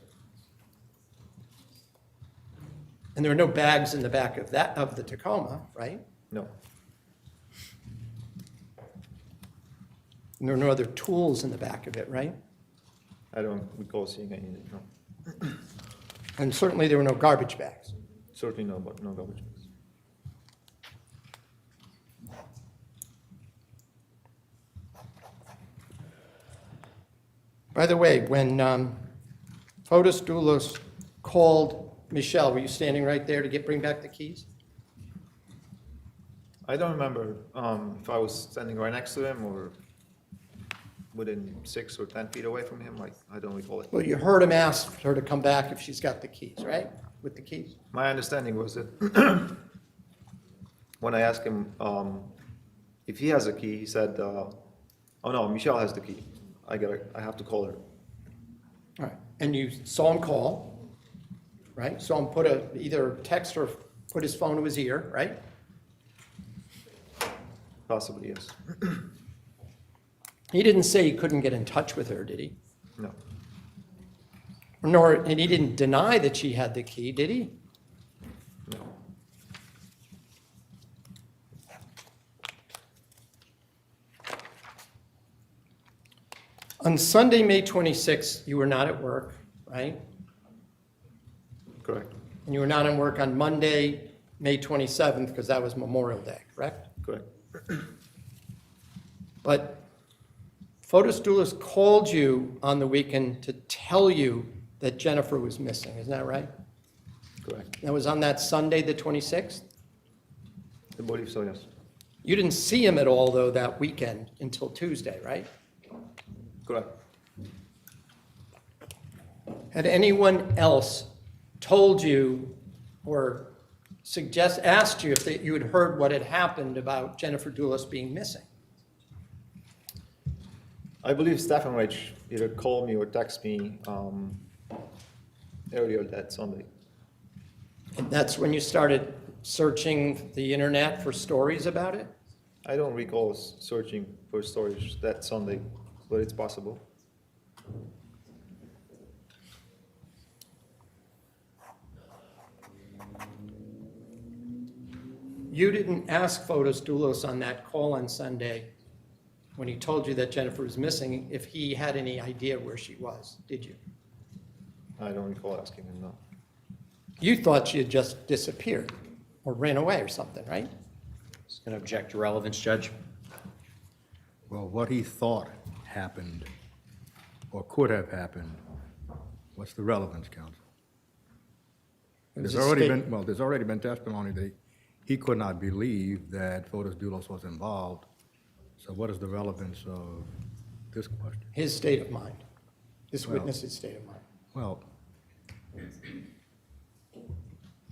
C: And there were no bags in the back of the Tacoma, right?
D: no,
C: And there were no other tools in the back of it, right?
D: I don't recall seeing anything, no.
C: And certainly there were no garbage bags.
D: Certainly no, but no garbage bags.
C: By the way, when Fotis Doulos called Michelle, were you standing right there to bring back the keys?
D: I don't remember if I was standing right next to him or within 6 or 10 feet away from him. I don't recall it.
C: Well, you heard him ask her to come back if she's got the keys, right? With the keys?
D: My understanding was that when I asked him if he has a key, he said, "Oh no, Michelle has the key. I have to call her."
C: All right. And you saw him call, right? Saw him put either text or put his phone to his ear, right?
D: Possibly, yes.
C: He didn't say he couldn't get in touch with her, did he?
D: No,
C: And he didn't deny that she had the key, did he?
D: no.
C: On Sunday, May 26th, you were not at work, right?
D: Correct,
C: And you were not at work on Monday, May 27th, because that was Memorial Day, correct?
D: correct.
C: But Fotis Doulos called you on the weekend to tell you that Jennifer was missing, isn't that right?
D: Correct.
C: That was on that Sunday, the 26th?
D: I believe so, yes.
C: You didn't see him at all, though, that weekend until Tuesday, right?
D: Correct.
C: Had anyone else told you or asked you if you had heard what had happened about Jennifer Doulos being missing?
D: I believe Stefan Reich either called me or texted me earlier that Sunday.
C: And that's when you started searching the internet for stories about it?
D: I don't recall searching for stories that Sunday, but it's possible.
C: You didn't ask Fotis Doulos on that call on Sunday when he told you that Jennifer was missing if he had any idea where she was, did you?
D: I don't recall asking him, no.
C: You thought she had just disappeared or ran away or something, right?
B: Just going to object to relevance, Judge.
A: Well, what he thought happened or could have happened, what's the relevance, counsel?
C: It was
A: There's
C: a
A: already
C: state-
A: been, well, there's already been testimony that he could not believe that Fotis Doulos was involved. So what is the relevance of this question?
C: His state of mind, this
A: Well-
C: witness's state of mind.
A: Well,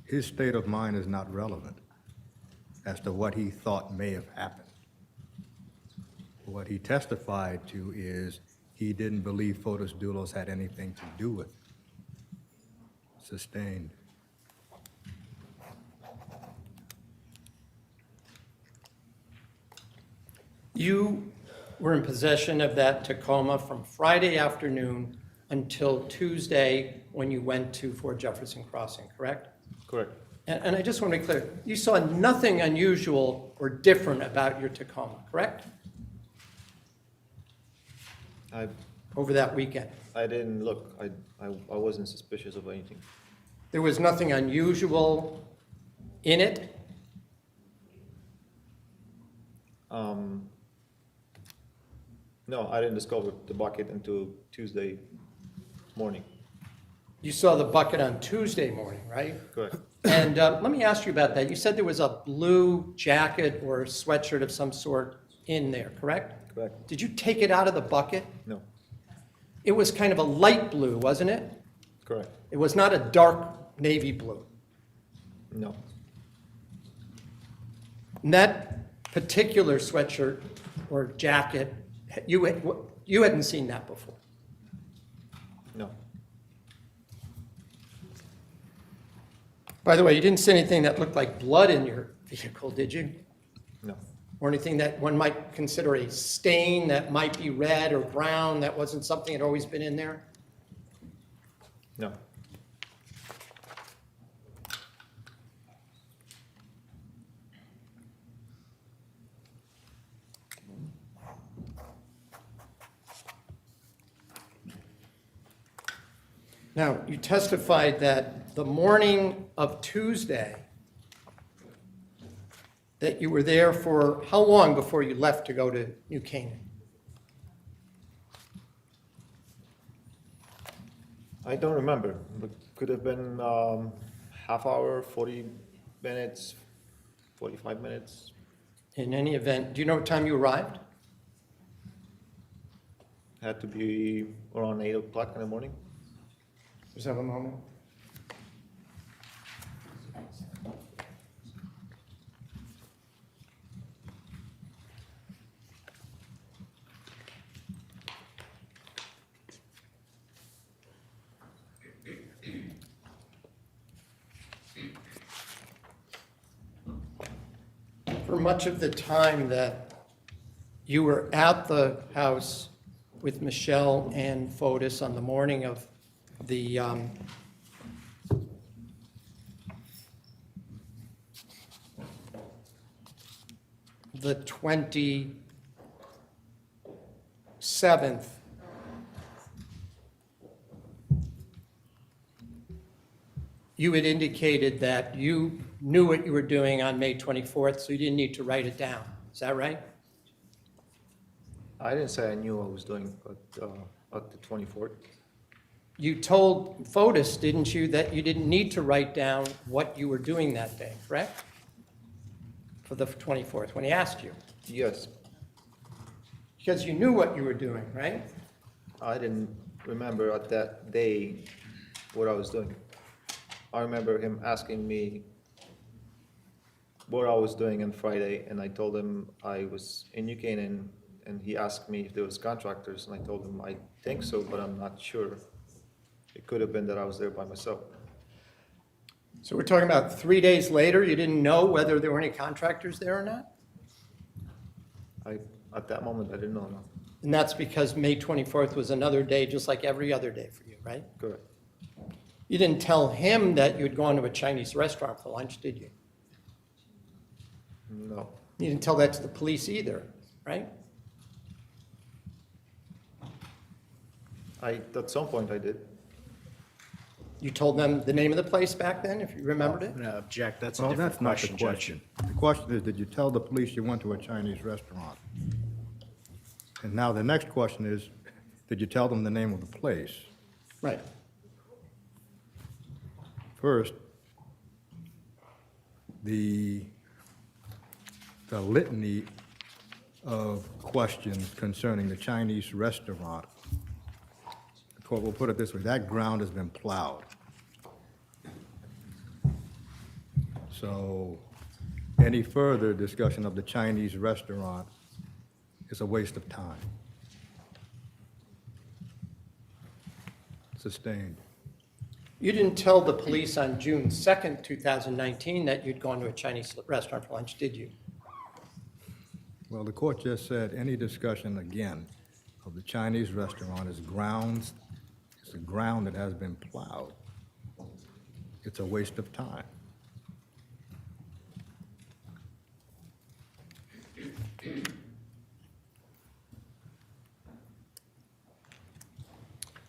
A: his state of mind is not relevant as to what he thought may have happened. What he testified to is he didn't believe Fotis Doulos had anything to do with it. Sustained.
C: You were in possession of that Tacoma from Friday afternoon until Tuesday when you went to Fort Jefferson Crossing, correct?
D: Correct.
C: And I just want to be clear, you saw nothing unusual or different about your Tacoma, correct?
D: I
C: Over that weekend.
D: didn't look. I wasn't suspicious of anything.
C: There was nothing unusual in it?
D: No, I didn't discover the bucket until Tuesday morning.
C: You saw the bucket on Tuesday morning, right?
D: Correct.
C: And let me ask you about that. You said there was a blue jacket or sweatshirt of some sort in there, correct?
D: Correct.
C: Did you take it out of the bucket?
D: No,
C: It was kind of a light blue, wasn't it?
D: Correct.
C: It was not a dark navy blue.
D: No.
C: And that particular sweatshirt or jacket, you hadn't seen that before.
D: No.
C: By the way, you didn't see anything that looked like blood in your vehicle, did you?
D: No.
C: Or anything that one might consider a stain that might be red or brown, that wasn't something that had always been in there?
D: No.
C: Now, you testified that the morning of Tuesday, that you were there for how long before you left to go to New Canaan?
D: I don't remember. It could have been half hour, 40 minutes, 45 minutes.
C: In any event, do you know what time you arrived?
D: Had to be around 8 o'clock in the morning.
C: Just have a moment. For much of the time that you were at the house with Michelle and Fotis on the morning of the the 27th, you had indicated that you knew what you were doing on May 24th, so you didn't need to write it down. Is that right?
D: I didn't say I knew what I was doing, but at the 24th.
C: You told Fotis, didn't you, that you didn't need to write down what you were doing that day, correct? For the 24th, when he asked you.
D: Yes,
C: Because you knew what you were doing, right?
D: I didn't remember at that day what I was doing. I remember him asking me what I was doing on Friday, and I told him I was in New Canaan, and he asked me if there was contractors, and I told him I think so, but I'm not sure. It could have been that I was there by myself.
C: So we're talking about 3 days later, you didn't know whether there were any contractors there or not?
D: At that moment, I didn't know, no.
C: And that's because May 24th was another day, just like every other day for you, right?
D: Correct.
C: You didn't tell him that you had gone to a Chinese restaurant for lunch, did you?
D: No,
C: You didn't tell that to the police either, right?
D: at some point I did.
C: You told them the name of the place back then, if you remembered it?
B: I'm going to object. That's a
A: Well,
B: different
A: that's not the
B: question, Judge.
A: question. The question is, did you tell the police you went to a Chinese restaurant? And now the next question is, did you tell them the name of the place?
C: Right.
A: First, the litany of questions concerning the Chinese restaurant, we'll put it this way, that ground has been plowed. So any further discussion of the Chinese restaurant is a waste of time. Sustained.
C: You didn't tell the police on June 2nd, 2019, that you'd gone to a Chinese restaurant for lunch, did you?
A: Well, the court just said any discussion again of the Chinese restaurant is grounds, it's a ground that has been plowed. It's a waste of time.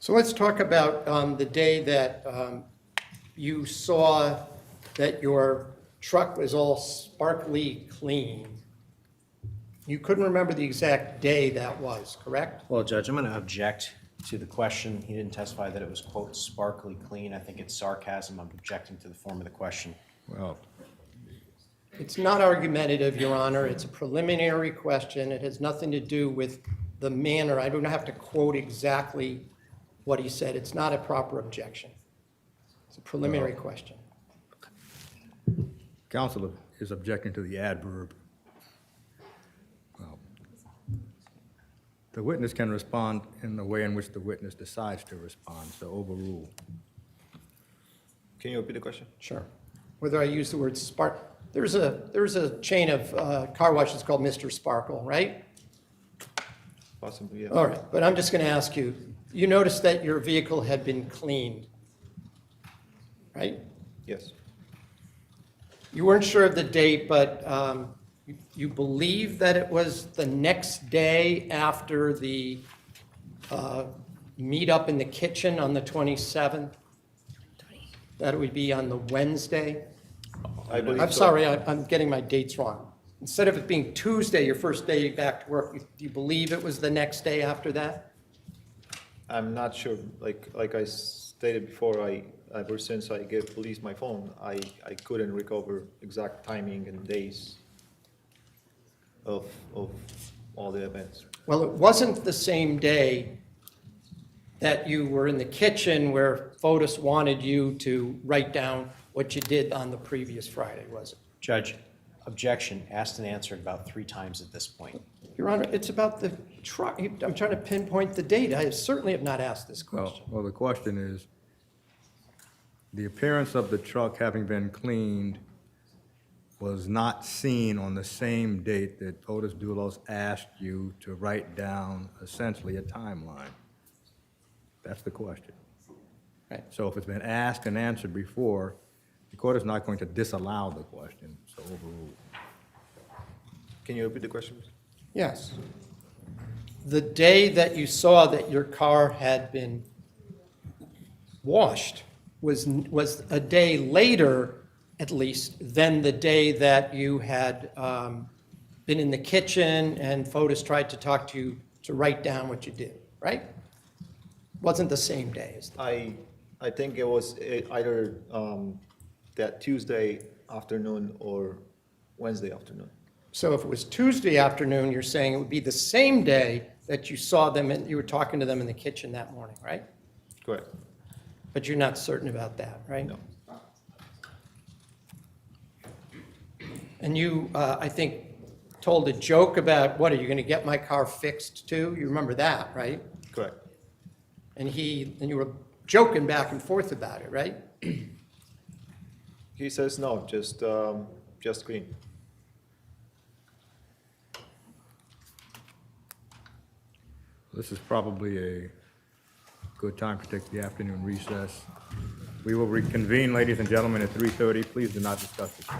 C: So let's talk about the day that you saw that your truck was all sparkly clean. You couldn't remember the exact day that was, correct?
B: Well, Judge, I'm going to object to the question. He didn't testify that it was, quote, sparkly clean. I think it's sarcasm. I'm objecting to the form of the question.
A: Well,
C: It's not argumentative, Your Honor. It's a preliminary question. It has nothing to do with the manner. I don't have to quote exactly what he said. It's not a proper objection. It's a preliminary question.
A: Counsel is objecting to the adverb. Well, the witness can respond in the way in which the witness decides to respond, so overrule.
D: Can you repeat the question?
C: Sure. Whether I use the word spark, there's a chain of car washes called Mr. Sparkle, right?
D: Possibly, yeah.
C: All right, but I'm just going to ask you, you noticed that your vehicle had been cleaned, right?
D: Yes,
C: You weren't sure of the date, but you believe that it was the next day after the meetup in the kitchen on the 27th? That it would be on the Wednesday?
D: I believe
C: I'm
D: so.
C: sorry, I'm getting my dates wrong. Instead of it being Tuesday, your first day back to work, do you believe it was the next day after that?
D: I'm not sure, like I stated before, ever since I gave police my phone, I couldn't recover exact timing and days of all the events.
C: Well, it wasn't the same day that you were in the kitchen where FOTUS wanted you to write down what you did on the previous Friday, was it?
B: Judge, objection, asked and answered about 3 times at this point.
C: Your Honor, it's about the truck. I'm trying to pinpoint the date. I certainly have not asked this question.
A: Well, the question is, the appearance of the truck having been cleaned was not seen on the same date that Otis Doulos asked you to write down essentially a timeline. That's the question.
C: Right.
A: So if it's been asked and answered before, the court is not going to disallow the question, so overrule.
D: Can you repeat the question?
C: Yes. The day that you saw that your car had been washed was a day later, at least, than the day that you had been in the kitchen and FOTUS tried to talk to you to write down what you did, right? Wasn't the same day as that.
D: I think it was either that Tuesday afternoon or Wednesday afternoon.
C: So if it was Tuesday afternoon, you're saying it would be the same day that you saw them and you were talking to them in the kitchen that morning, right?
D: Correct.
C: But you're not certain about that, right?
D: No.
C: And you, I think, told a joke about, what, are you going to get my car fixed too? You remember that, right?
D: Correct.
C: And you were joking back and forth about it, right?
D: He says no, just green.
A: This is probably a good time to take the afternoon recess. We will reconvene, ladies and gentlemen, at 3:30. Please do not discuss this case.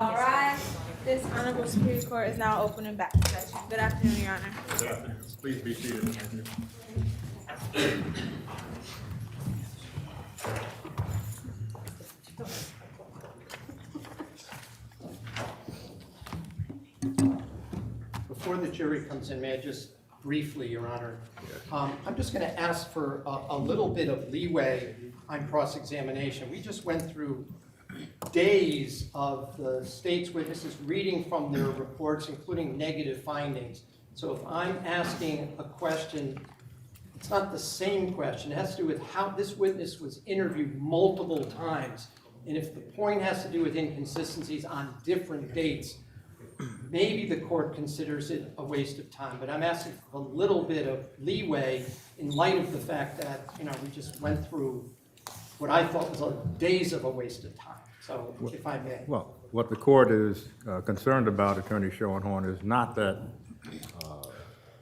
E: All rise. This Honorable Superior Court is now open and back in session. Good afternoon, Your Honor.
A: Good afternoon. Please be seated. Thank you.
C: Before the jury comes in, may I just briefly, Your Honor? I'm just going to ask for a little bit of leeway on cross-examination. We just went through days of the state's witnesses reading from their reports, including negative findings. So if I'm asking a question, it's not the same question. It has to do with how this witness was interviewed multiple times. And if the point has to do with inconsistencies on different dates, maybe the court considers it a waste of time. But I'm asking for a little bit of leeway in light of the fact that, we just went through what I thought was days of a waste of time. So if I may.
A: Well, what the court is concerned about, Attorney Schoenhorn, is not that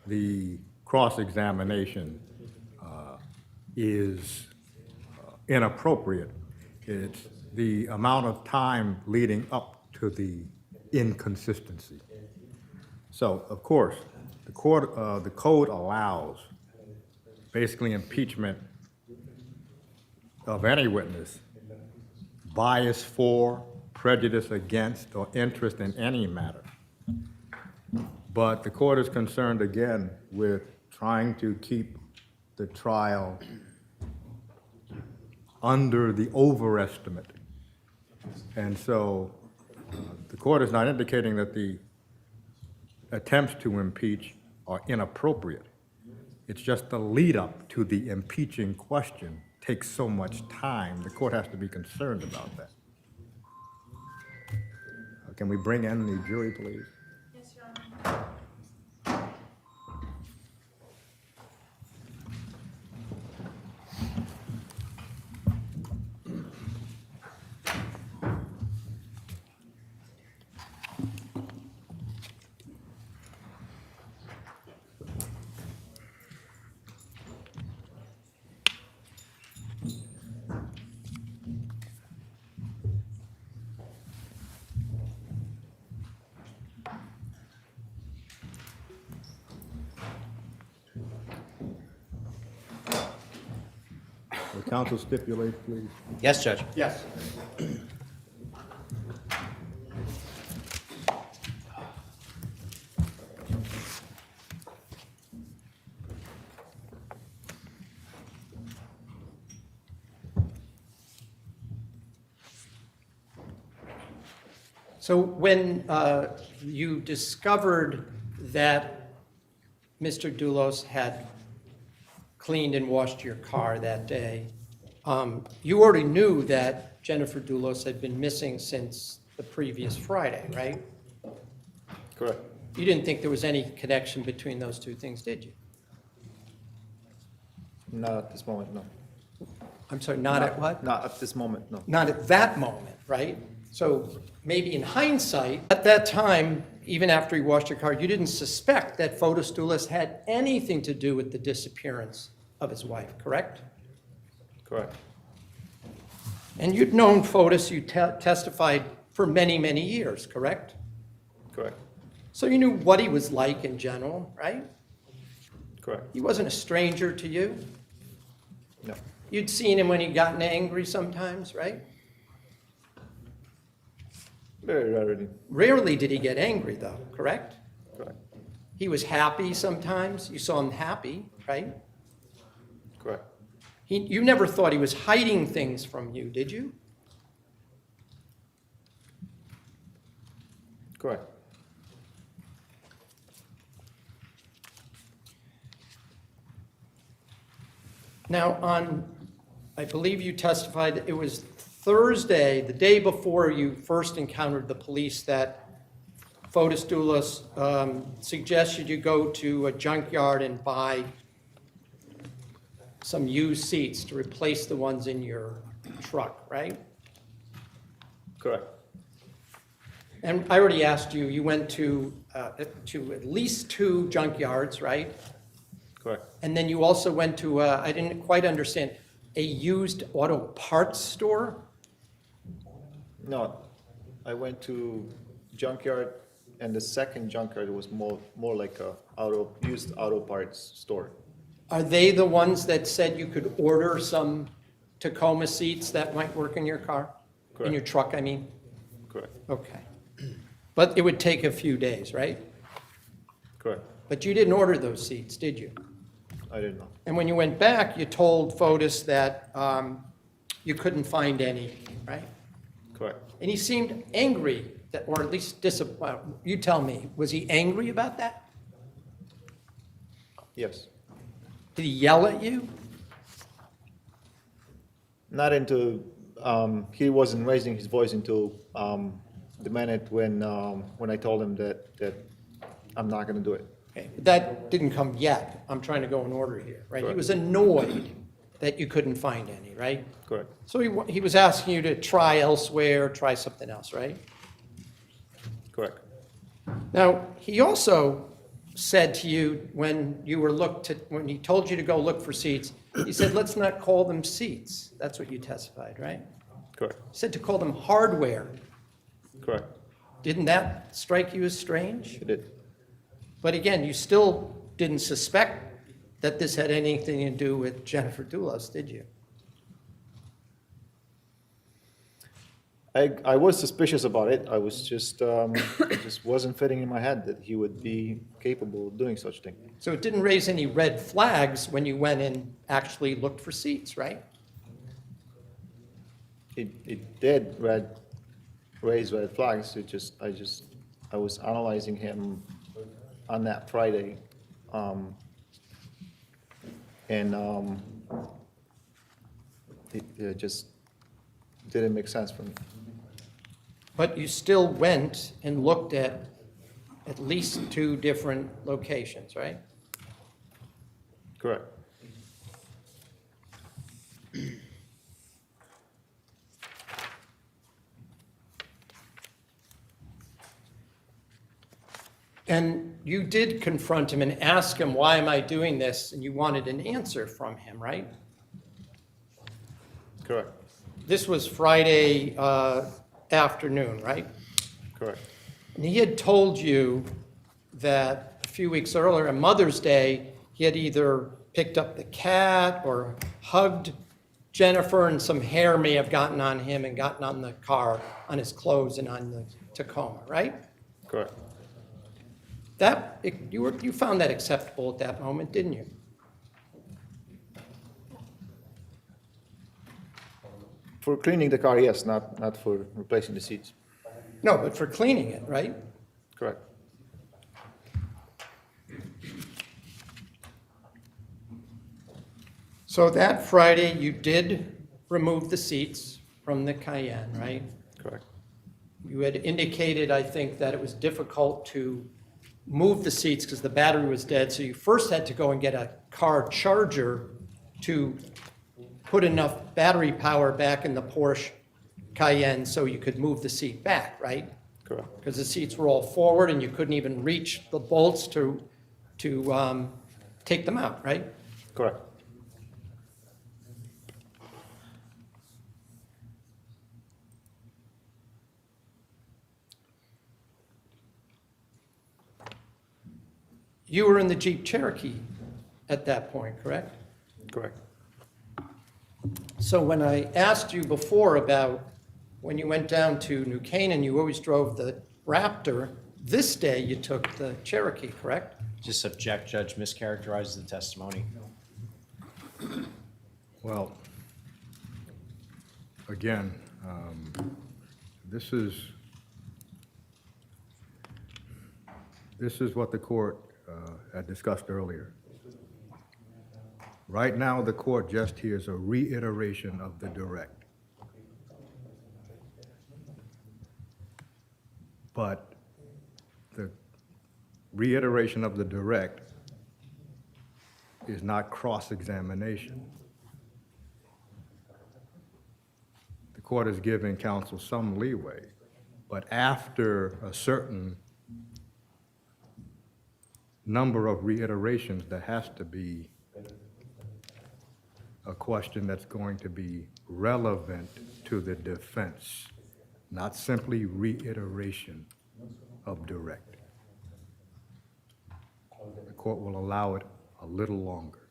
A: the cross-examination is inappropriate. It's the amount of time leading up to the inconsistency. So, of course, the code allows basically impeachment of any witness, bias for, prejudice against, or interest in any matter. But the court is concerned again with trying to keep the trial under the overestimate. And so the court is not indicating that the attempts to impeach are inappropriate. It's just the lead up to the impeaching question takes so much time. The court has to be concerned about that. Can we bring in the jury, please?
E: Yes, Your Honor.
A: Will counsel stipulate, please?
B: Yes, Judge.
C: Yes. So when you discovered that Mr. Doulos had cleaned and washed your car that day, you already knew that Jennifer Doulos had been missing since the previous Friday, right?
D: Correct.
C: You didn't think there was any connection between those two things, did you?
D: Not at this moment, no.
C: I'm sorry, not at what?
D: Not at this moment, no.
C: Not at that moment, right? So maybe in hindsight, at that time, even after he washed your car, you didn't suspect that Post-disappearance had anything to do with the disappearance of his wife, correct?
D: Correct.
C: And you'd known Fotis, you testified for many, many years, correct?
D: Correct.
C: So you knew what he was like in general, right?
D: Correct.
C: He wasn't a stranger to you.
D: No.
C: You'd seen him when he'd gotten angry sometimes, right?
D: Very rarely.
C: Rarely did he get angry, though, correct?
D: Correct.
C: He was happy sometimes. You saw him happy, right?
D: Correct.
C: You never thought he was hiding things from you, did you?
D: Correct.
C: Now, I believe you testified that it was Thursday, the day before you first encountered the police, that Fotis Doulos suggested you go to a junkyard and buy some used seats to replace the ones in your truck, right?
D: Correct.
C: And I already asked you, you went to at least 2 junkyards, right?
D: Correct.
C: And then you also went to, I didn't quite understand, a used auto parts store?
D: No. I went to junkyard, and the second junkyard was more like a used auto parts store.
C: Are they the ones that said you could order some Tacoma seats that might work in your car? In your
D: Correct.
C: truck, I mean?
D: Correct,
C: Okay. But it would take a few days, right?
D: correct.
C: But you didn't order those seats, did you?
D: I didn't know.
C: And when you went back, you told Fotis that you couldn't find any, right?
D: Correct.
C: And he seemed angry, that, or at least disappointed. You tell me, was he angry about that?
D: Yes.
C: Did he yell at you?
D: Not into, he wasn't raising his voice until the minute when I told him that I'm not gonna do it.
C: Okay, but that didn't come yet. I'm trying to go in order here, right? He
D: Correct.
C: was annoyed that you couldn't find any, right?
D: Correct,
C: So he was asking you to try elsewhere, try something else, right?
D: correct.
C: Now, he also said to you when when he told you to go look for seats, he said, let's not call them seats. That's what you testified, right?
D: Correct,
C: He said to call them hardware.
D: correct.
C: Didn't that strike you as strange?
D: It did.
C: But again, you still didn't suspect that this had anything to do with Jennifer Doulos, did you?
D: I was suspicious about it. I was just, it just wasn't fitting in my head that he would be capable of doing such thing.
C: So it didn't raise any red flags when you went and actually looked for seats, right?
D: It did raise red flags. I was analyzing him on that Friday. It just didn't make sense for me.
C: But you still went and looked at least 2 different locations, right?
D: Correct.
C: And you did confront him and ask him, why am I doing this? And you wanted an answer from him, right?
D: Correct.
C: This was Friday afternoon, right?
D: Correct.
C: And he had told you that a few weeks earlier, on Mother's Day, he had either picked up the cat or hugged Jennifer, and some hair may have gotten on him and gotten on the car, on his clothes and on the Tacoma, right?
D: Correct.
C: You found that acceptable at that moment, didn't you?
D: For cleaning the car, yes, not for replacing the seats.
C: No, but for cleaning it, right?
D: Correct.
C: So that Friday, you did remove the seats from the Cayenne, right?
D: Correct.
C: You had indicated, I think, that it was difficult to move the seats because the battery was dead, so you first had to go and get a car charger to put enough battery power back in the Porsche Cayenne so you could move the seat back, right?
D: Correct.
C: Because the seats were all forward and you couldn't even reach the bolts to take them out, right?
D: Correct.
C: You were in the Jeep Cherokee at that point, correct?
D: Correct.
C: So when I asked you before about when you went down to New Canaan, you always drove the Raptor. This day you took the Cherokee, correct?
B: Just object, Judge mischaracterizes the testimony.
A: Well, again, this is what the court had discussed earlier. Right now, the court just hears a reiteration of the direct. But the reiteration of the direct is not cross-examination. The court is giving counsel some leeway, but after a certain number of reiterations, there has to be a question that's going to be relevant to the defense. not simply reiteration of direct. The court will allow it a little longer.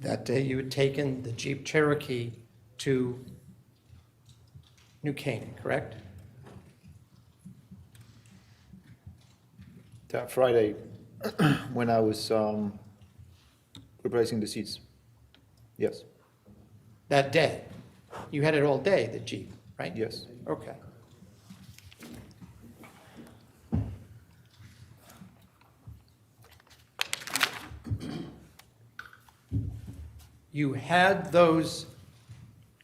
C: That day you had taken the Jeep Cherokee to New Canaan, correct?
D: That Friday, when I was replacing the seats. Yes,
C: That day? You had it all day, the Jeep, right?
D: yes.
C: Okay. You had those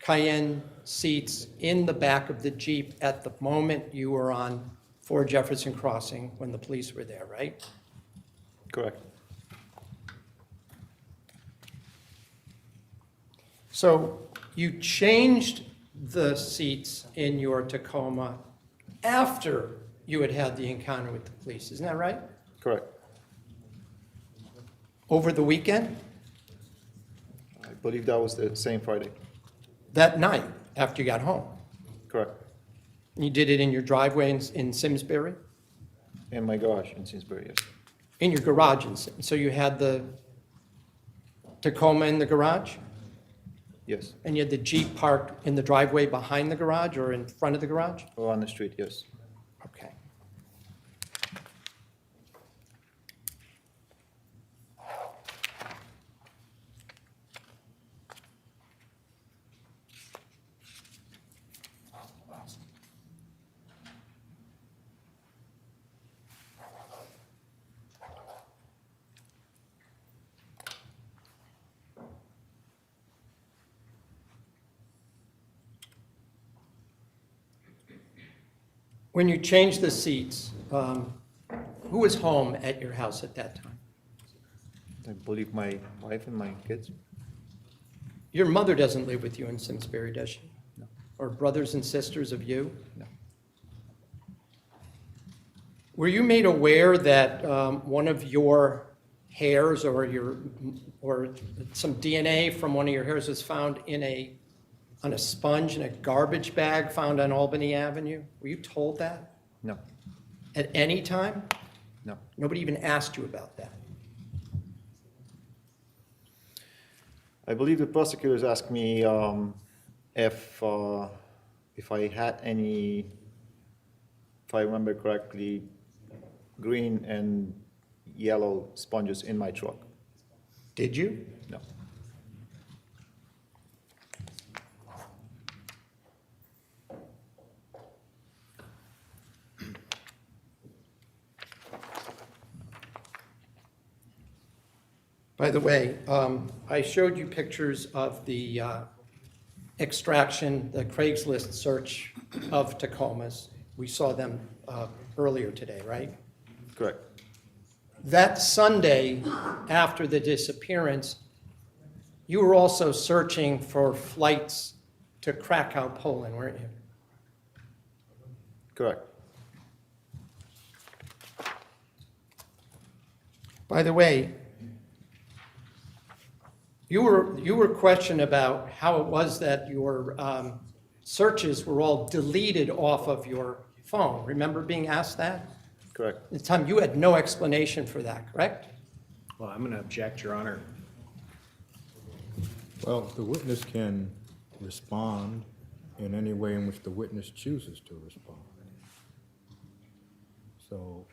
C: Cayenne seats in the back of the Jeep at the moment you were on 4 Jefferson Crossing when the police were there, right?
D: Correct.
C: So you changed the seats in your Tacoma after you had had the encounter with the police, isn't that right?
D: Correct.
C: Over the weekend?
D: I believe that was the same Friday.
C: That night, after you got home?
D: Correct.
C: You did it in your driveway in Simsbury?
D: In my garage in Simsbury, yes.
C: In your garage, so you had the Tacoma in the garage?
D: Yes.
C: And you had the Jeep parked in the driveway behind the garage or in front of the garage?
D: Or on the street, yes.
C: Okay. When you changed the seats, who was home at your house at that time?
D: I believe my wife and my kids.
C: Your mother doesn't live with you in Simsbury, does she?
D: No.
C: Or brothers and sisters of you?
D: No.
C: Were you made aware that one of your hairs or some DNA from one of your hairs was found on a sponge in a garbage bag found on Albany Avenue? Were you told that
D: No.
C: at any time?
D: No.
C: Nobody even asked you about that?
D: I believe the prosecutors asked me if I had any, if I remember correctly, green and yellow sponges in my truck.
C: Did you?
D: No.
C: By the way, I showed you pictures of the extraction, the Craigslist search of Tacomas. We saw them earlier today, right?
D: Correct.
C: That Sunday after the disappearance, you were also searching for flights to Krakow, Poland, weren't you?
D: Correct.
C: By the way, you were questioned about how it was that your searches were all deleted off of your phone. Remember being asked that?
D: Correct.
C: At the time, you had no explanation for that, correct?
B: Well, I'm going to object, Your Honor.
A: Well, the witness can respond in any way in which the witness chooses to respond. So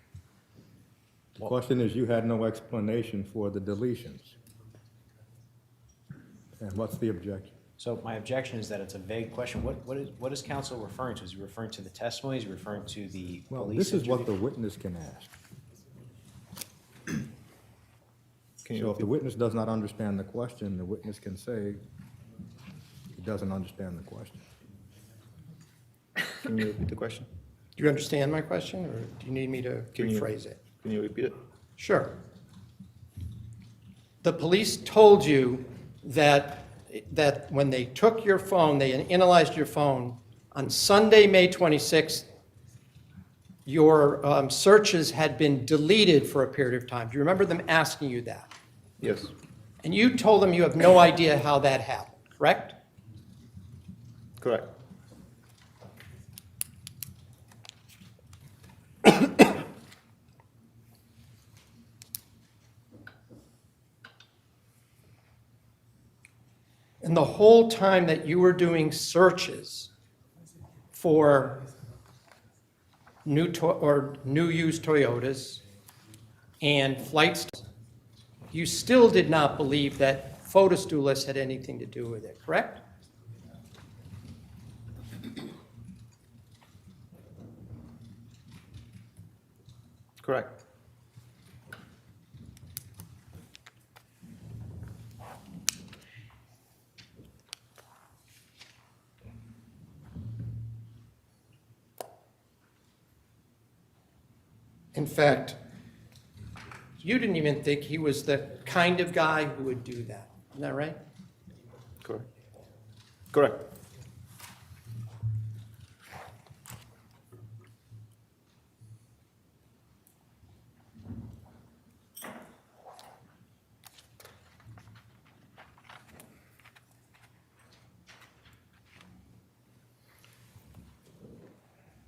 A: the question is, you had no explanation for the deletions. And what's the objection?
B: So my objection is that it's a vague question. What is counsel referring to? Is he referring to the testimony? Is he referring to the
A: Well,
B: police
A: this is what the
B: interview?
A: witness can ask.
D: Can you
A: So if the
D: repeat?
A: witness does not understand the question, the witness can say he doesn't understand the question.
D: Can you repeat the question?
C: Do you understand my question, or do you need me to
D: Can you-
C: rephrase it?
D: Can you repeat it?
C: Sure. The police told you that when they took your phone, they analyzed your phone, on Sunday, May 26th, your searches had been deleted for a period of time. Do you remember them asking you that?
D: Yes.
C: And you told them you have no idea how that happened, correct?
D: Correct.
C: And the whole time that you were doing searches for new used Toyotas and flights, you still did not believe that Photostoolis had anything to do with it, correct?
D: Correct.
C: In fact, you didn't even think he was the kind of guy who would do that. Isn't that right?
D: Correct. Correct.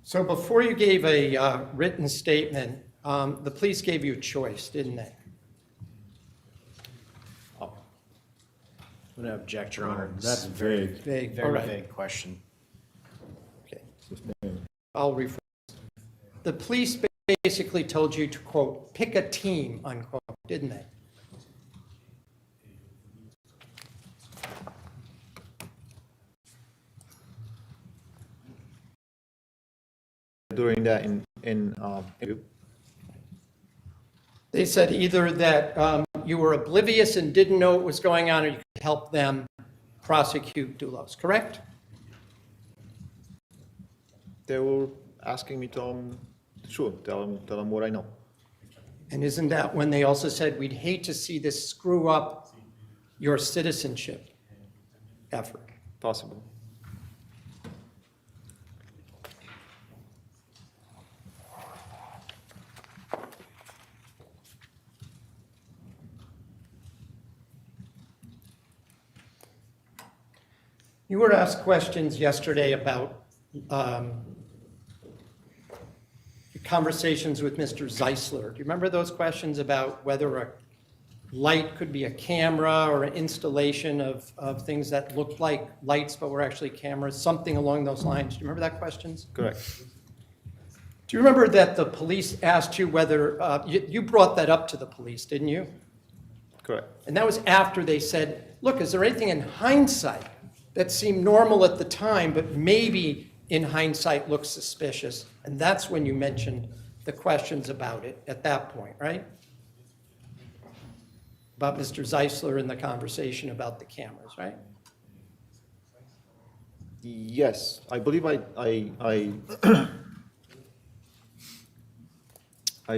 C: So before you gave a written statement, the police gave you a choice, didn't they?
B: I'm going to object, Your Honor. This
A: That's
B: is a very,
A: vague.
C: Vague. All
B: very
C: right.
B: vague question.
C: Okay. I'll rephrase. The police basically told you to, quote, pick a team, unquote, didn't they?
D: During that interview.
C: They said either that you were oblivious and didn't know what was going on, or you could help them prosecute Doulos, correct?
D: They were asking me to, sure, tell them what I know.
C: And isn't that when they also said, we'd hate to see this screw up your citizenship effort?
D: Possible.
C: You were asked questions yesterday about your conversations with Mr. Zeisler. Do you remember those questions about whether a light could be a camera or an installation of things that looked like lights but were actually cameras, something along those lines? Do you remember that questions?
D: Correct.
C: Do you remember that the police asked you whether, you brought that up to the police, didn't you?
D: Correct.
C: And that was after they said, look, is there anything in hindsight that seemed normal at the time, but maybe in hindsight looks suspicious? And that's when you mentioned the questions about it at that point, right? About Mr. Zeisler and the conversation about the cameras, right?
D: Yes, I believe I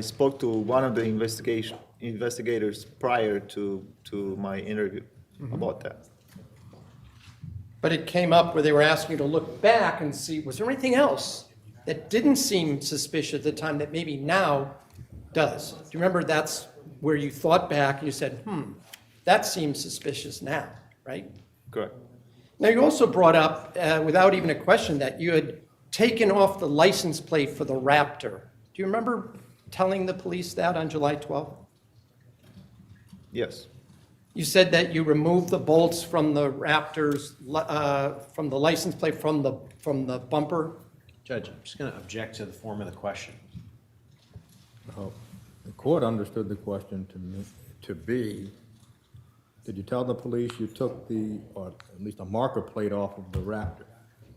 D: spoke to one of the investigators prior to my interview about that.
C: But it came up where they were asking you to look back and see, was there anything else that didn't seem suspicious at the time that maybe now does? Do you remember that's where you thought back and you said, that seems suspicious now, right?
D: Correct.
C: Now, you also brought up, without even a question, that you had taken off the license plate for the Raptor. Do you remember telling the police that on July 12th?
D: Yes.
C: You said that you removed the bolts from the Raptor's, from the license plate, from the bumper.
B: Judge, I'm just going to object to the form of the question.
A: The court understood the question to be, did you tell the police you took or at least a marker plate off of the Raptor?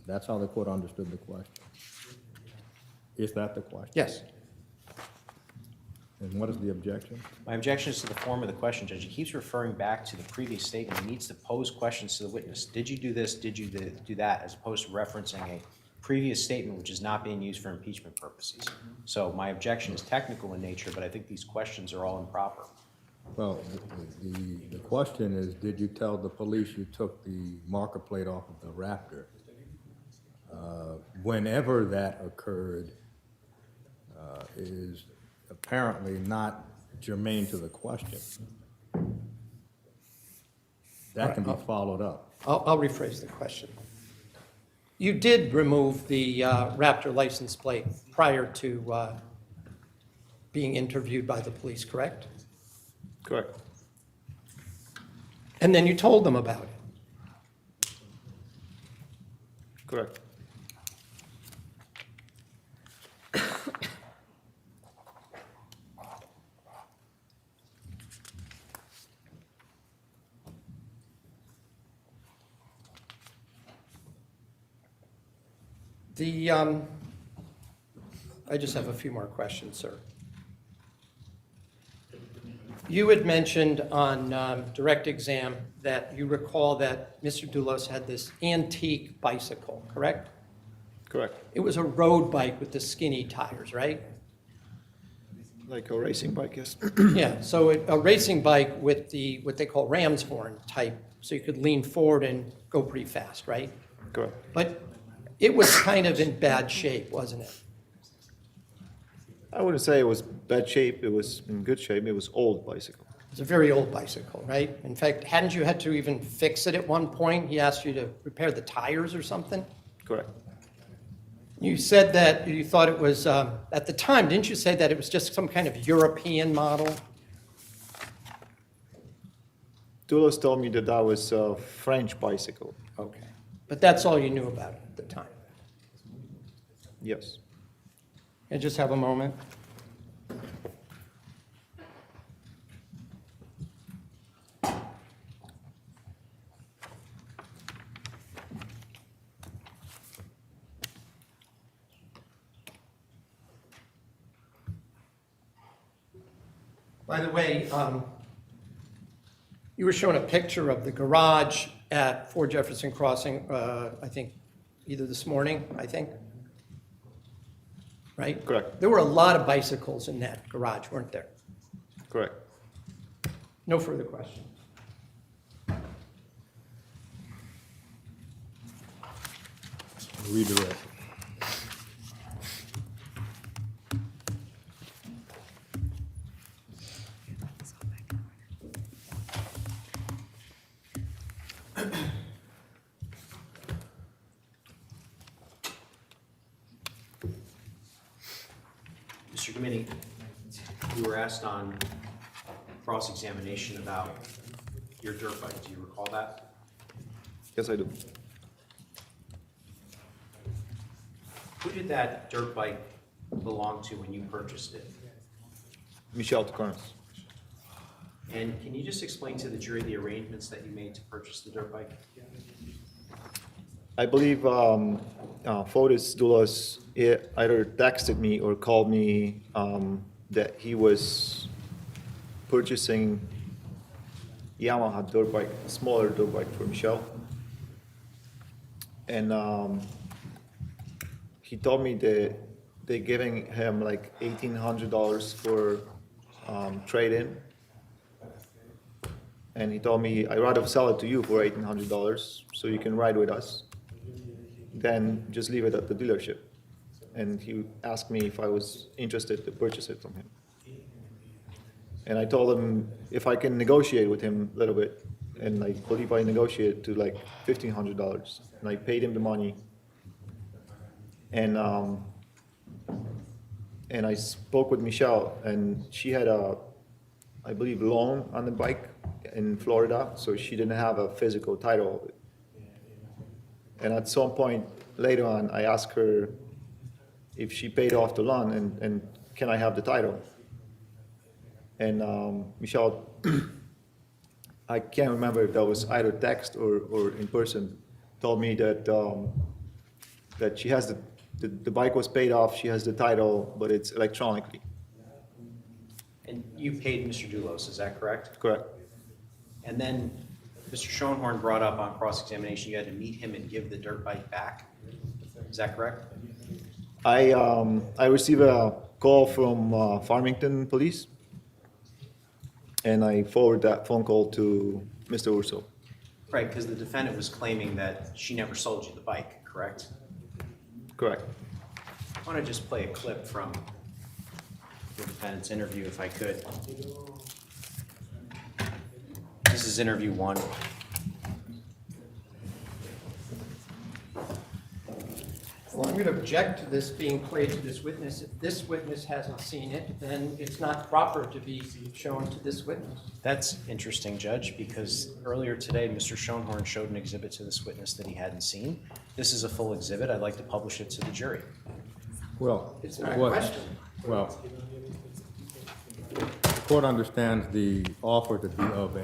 A: That's how the court understood the question. Is that the question?
C: Yes.
A: And what is the objection?
B: My objection is to the form of the question, Judge. He keeps referring back to the previous statement. He needs to pose questions to the witness. Did you do this? Did you do that? As opposed to referencing a previous statement which is not being used for impeachment purposes. So my objection is technical in nature, but I think these questions are all improper.
A: Well, the question is, did you tell the police you took the marker plate off of the Raptor? Whenever that occurred is apparently not germane to the question. That can be followed up.
C: I'll rephrase the question. You did remove the Raptor license plate prior to being interviewed by the police, correct?
D: Correct.
C: And then you told them about it.
D: Correct.
C: The, I just have a few more questions, sir. You had mentioned on direct exam that you recall that Mr. Doulos had this antique bicycle, correct?
D: Correct.
C: It was a road bike with the skinny tires, right?
D: Like a racing bike, yes.
C: Yeah, so a racing bike with the, what they call ram's horn type, so you could lean forward and go pretty fast, right?
D: Correct.
C: But it was kind of in bad shape, wasn't it?
D: I wouldn't say it was bad shape. It was in good shape. It was old bicycle.
C: It's a very old bicycle, right? In fact, hadn't you had to even fix it at one point? He asked you to repair the tires or something?
D: Correct.
C: You said that you thought it was, at the time, didn't you say that it was just some kind of European model?
D: Doulos told me that that was a French bicycle.
C: Okay. But that's all you knew about it at the time?
D: Yes.
C: And just have a moment. By the way, you were showing a picture of the garage at 4 Jefferson Crossing, I think, either this morning, I think. Right?
D: Correct.
C: There were a lot of bicycles in that garage, weren't there?
D: Correct.
C: No further questions.
A: Redirect.
B: Mr. Gumienny, you were asked on cross-examination about your dirt bike. Do you recall that?
D: Yes, I do.
B: Who did that dirt bike belong to when you purchased it?
D: Michelle Troconis.
B: And can you just explain to the jury the arrangements that you made to purchase the dirt bike?
D: I believe Fotis Doulos either texted me or called me that he was purchasing Yamaha dirt bike, a smaller dirt bike for Michelle. And he told me that they're giving him like $1,800 for trade-in. And he told me, I'd rather sell it to you for $1,800 so you can ride with us than just leave it at the dealership. And he asked me if I was interested to purchase it from him. And I told him if I can negotiate with him a little bit, and I believe I negotiated to like $1,500. And I paid him the money. And I spoke with Michelle, and she had a, I believe, loan on the bike in Florida, so she didn't have a physical title of it. And at some point later on, I asked her if she paid off the loan and can I have the title? And Michelle, I can't remember if that was either text or in person, told me that that she has the bike was paid off, she has the title, but it's electronically.
B: And you paid Mr. Doulos, is that correct?
D: Correct.
B: And then Mr. Schoenhorn brought up on cross-examination, you had to meet him and give the dirt bike back. Is that correct?
D: I received a call from Farmington Police, and I forwarded that phone call to Mr. Urso.
B: Right, because the defendant was claiming that she never sold you the bike, correct?
D: Correct.
B: I want to just play a clip from the defendant's interview, if I could. This is interview 1.
C: Well, I'm going to object to this being played to this witness. If this witness hasn't seen it, then it's not proper to be shown to this witness.
B: That's interesting, Judge, because earlier today, Mr. Schoenhorn showed an exhibit to this witness that he hadn't seen. This is a full exhibit. I'd like to publish it to the jury.
A: Well,
C: It's not a
A: what-
C: question.
A: Well, the court understands the offer to be of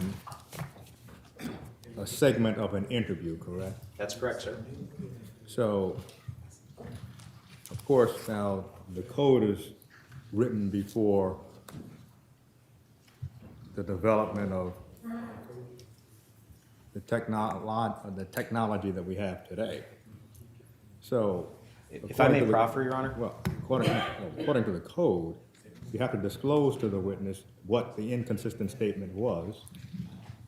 A: a segment of an interview, correct?
B: That's correct, sir.
A: So, of course, now, the code is written before the development of the technology that we have today. So.
B: If I may proffer, Your Honor?
A: Well, according to the code, you have to disclose to the witness what the inconsistent statement was,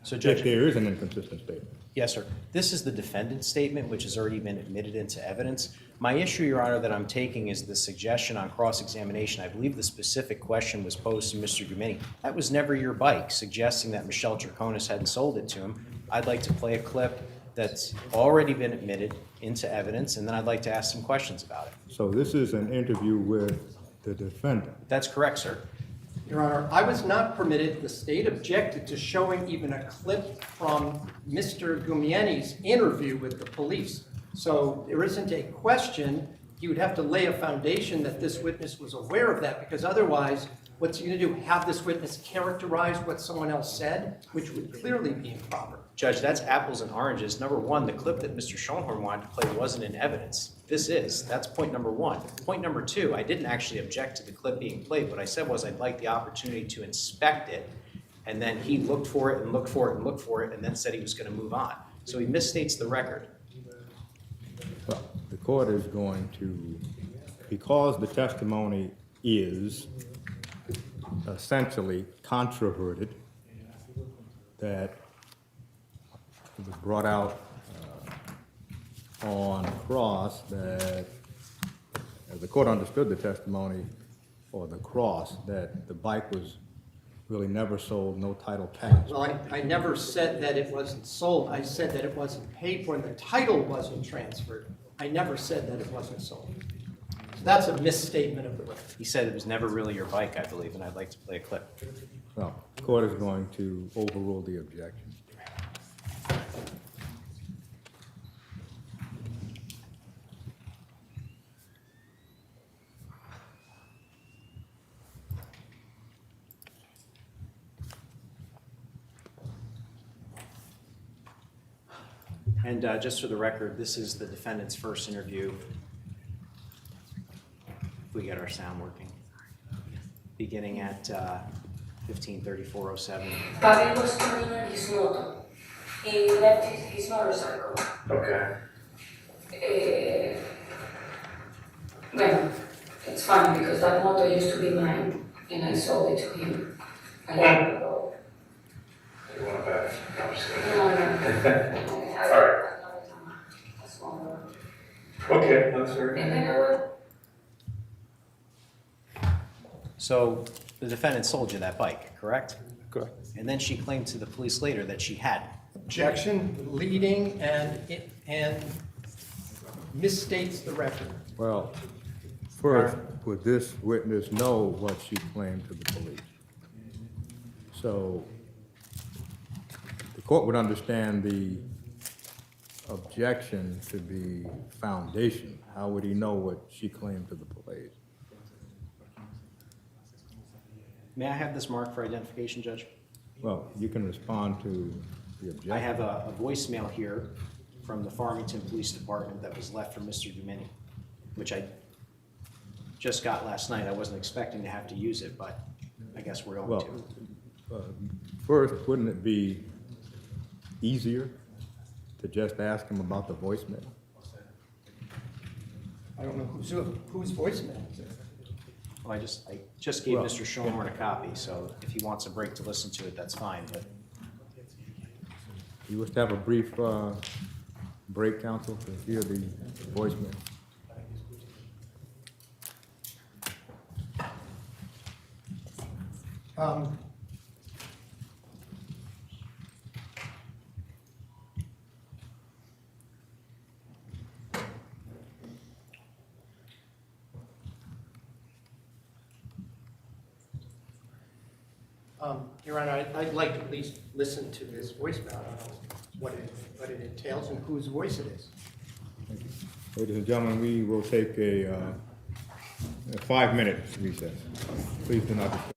B: So
A: if
B: Judge,
A: there is an inconsistent statement.
B: yes, sir. This is the defendant's statement, which has already been admitted into evidence. My issue, Your Honor, that I'm taking is the suggestion on cross-examination. I believe the specific question was posed to Mr. Gumienny. That was never your bike, suggesting that Michelle Troconis hadn't sold it to him. I'd like to play a clip that's already been admitted into evidence, and then I'd like to ask some questions about it.
A: So this is an interview with the defendant.
B: That's correct, sir.
C: Your Honor, I was not permitted, the state objected to showing even a clip from Mr. Gumienny's interview with the police. So there isn't a question. He would have to lay a foundation that this witness was aware of that, because otherwise, what's he going to do? Have this witness characterize what someone else said, which would clearly be improper.
B: Judge, that's apples and oranges. Number one, the clip that Mr. Schoenhorn wanted to play wasn't in evidence. This is. That's point number one. Point number two, I didn't actually object to the clip being played. What I said was I'd like the opportunity to inspect it, and then he looked for it and looked for it and looked for it, and then said he was going to move on. So he misstates the record.
A: Well, the court is going to, because the testimony is essentially controverted, that it was brought out on cross, that as the court understood the testimony or the cross, that the bike was really never sold, no title passed.
C: Well, I never said that it wasn't sold. I said that it wasn't paid for and the title wasn't transferred. I never said that it wasn't sold. So that's a misstatement of the record.
B: He said it was never really your bike, I believe, and I'd like to play a clip.
A: Well, the court is going to overrule the objection.
B: And just for the record, this is the defendant's first interview. If we get our sound working. Beginning at 15:34:07.
F: Pawel was turning on his motor. He left his motorcycle.
G: Okay.
F: Well, it's funny because that motor used to be mine and I sold it to him a year ago.
G: You want it back? I'm just kidding.
F: No,
G: All right.
F: a smaller.
G: Okay, that's very
F: And
G: good.
F: then I will.
B: So the defendant sold you that bike, correct?
D: Correct.
B: And then she claimed to the police later that she hadn't.
C: Objection, leading, and misstates the record.
A: Well, first, would this witness know what she claimed to the police? So the court would understand the objection to be foundation. How would he know what she claimed to the police?
B: May I have this marked for identification, Judge?
A: Well, you can respond to the objection.
B: I have a voicemail here from the Farmington Police Department that was left from Mr. Gumienny, which I just got last night. I wasn't expecting to have to use it, but I guess we're going
A: Well,
B: to.
A: first, wouldn't it be easier to just ask him about the voicemail?
C: I don't know whose voicemail is it?
B: Well, I just gave
A: Well,
B: Mr. Schoenhorn a copy, so if he wants a break to listen to it, that's fine, but
A: You wish to have a brief break, counsel, to hear the voicemail?
C: Your Honor, I'd like to at least listen to this voicemail. I don't know what it entails and whose voice it is.
A: Ladies and gentlemen, we will take a 5-minute recess. Please do not disturb.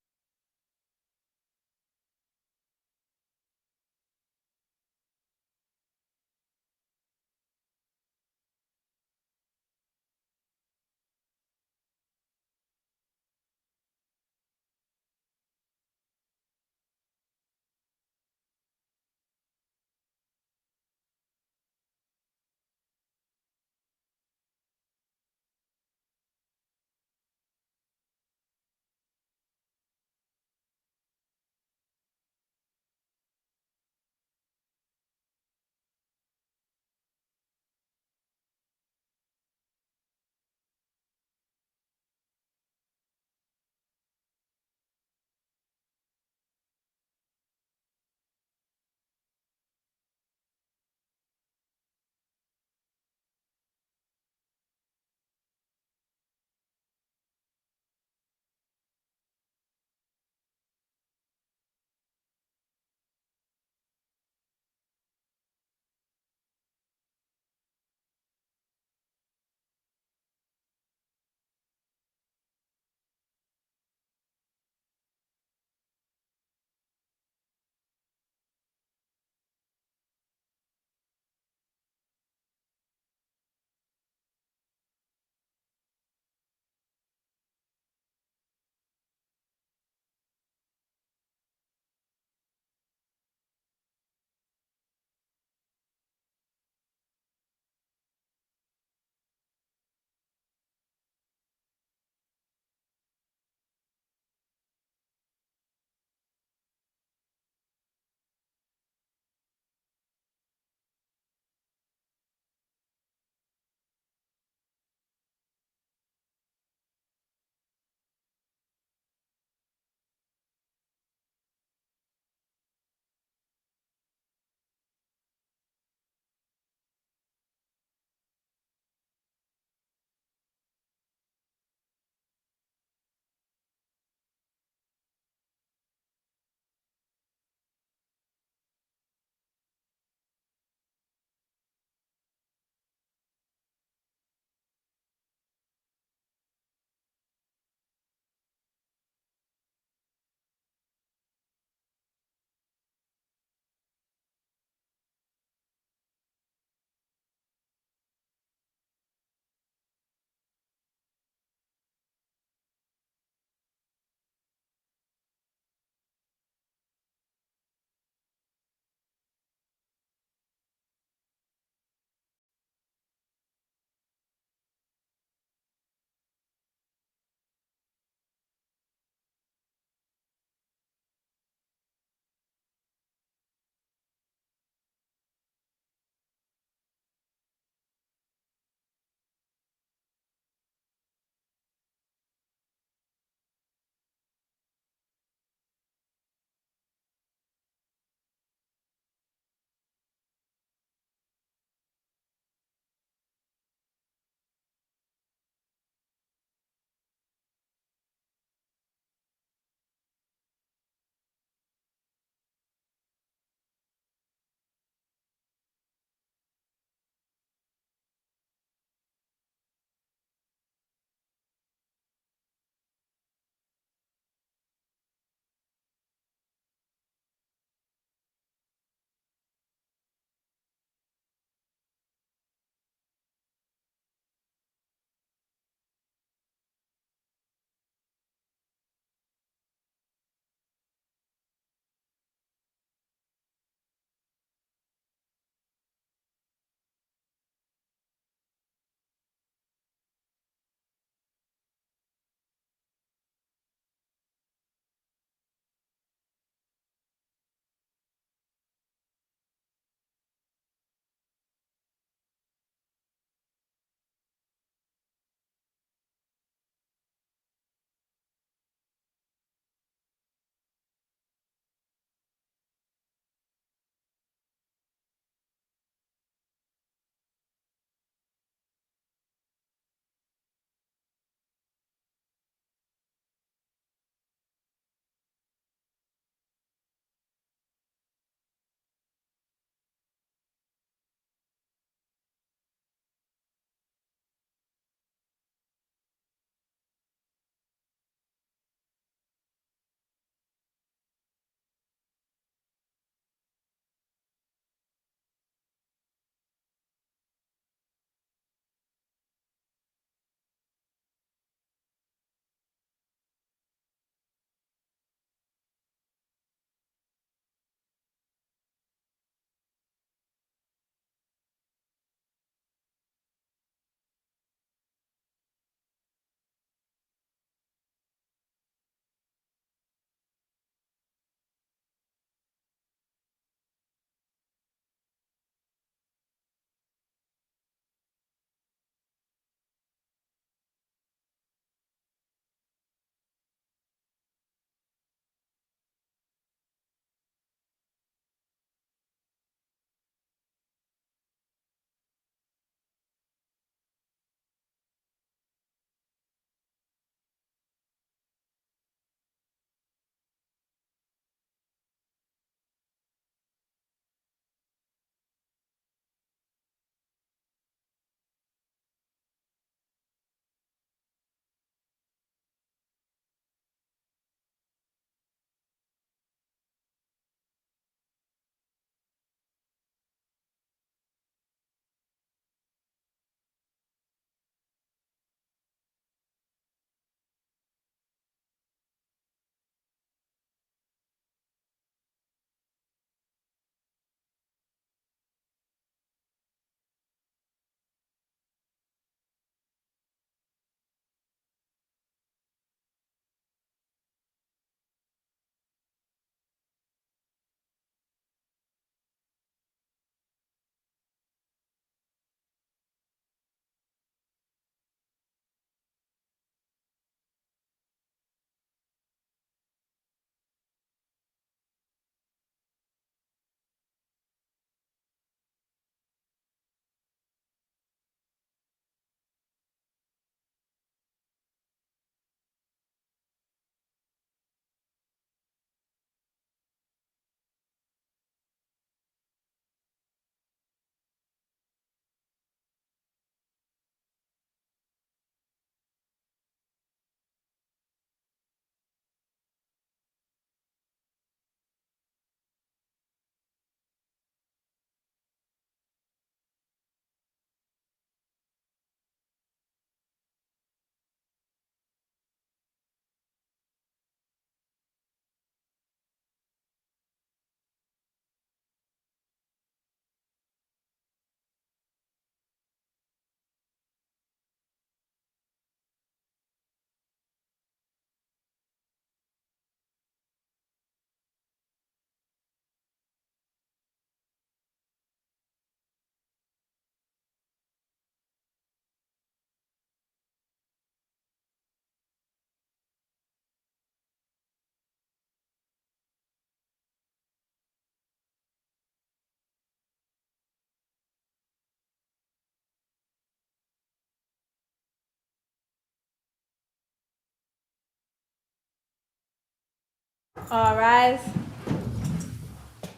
E: All rise.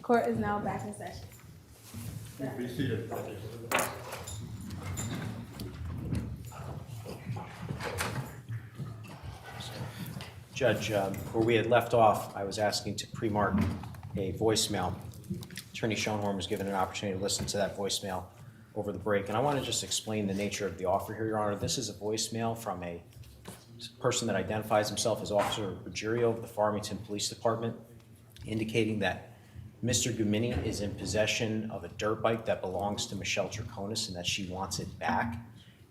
E: Court is now back in session.
A: Be seated.
B: Judge, where we had left off, I was asking to pre-mark a voicemail. Attorney Schoenhorn was given an opportunity to listen to that voicemail over the break, and I want to just explain the nature of the offer here, Your Honor. This is a voicemail from a person that identifies himself as Officer Ruggiero of the Farmington Police Department, indicating that Mr. Gumienny is in possession of a dirt bike that belongs to Michelle Troconis and that she wants it back.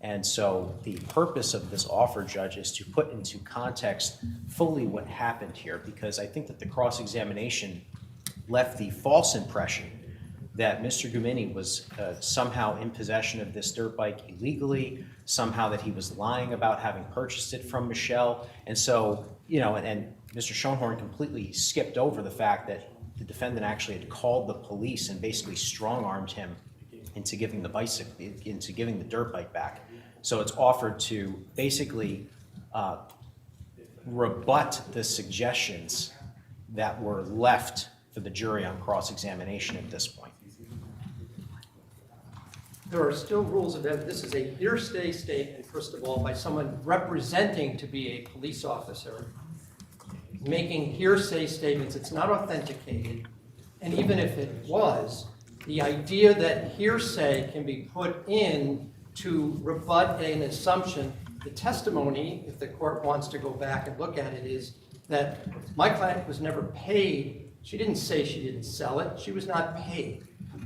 B: And so the purpose of this offer, Judge, is to put into context fully what happened here, because I think that the cross-examination left the false impression that Mr. Gumienny was somehow in possession of this dirt bike illegally, somehow that he was lying about having purchased it from Michelle. And so, you know, and Mr. Schoenhorn completely skipped over the fact that the defendant actually had called the police and basically strong-armed him into giving the dirt bike back. So it's offered to basically rebut the suggestions that were left for the jury on cross-examination at this point.
C: There are still rules of evidence. This is a hearsay statement, first of all, by someone representing to be a police officer, making hearsay statements. It's not authenticated. And even if it was, the idea that hearsay can be put in to rebut an assumption, the testimony, if the court wants to go back and look at it, is that my client was never paid. She didn't say she didn't sell it. She was not paid.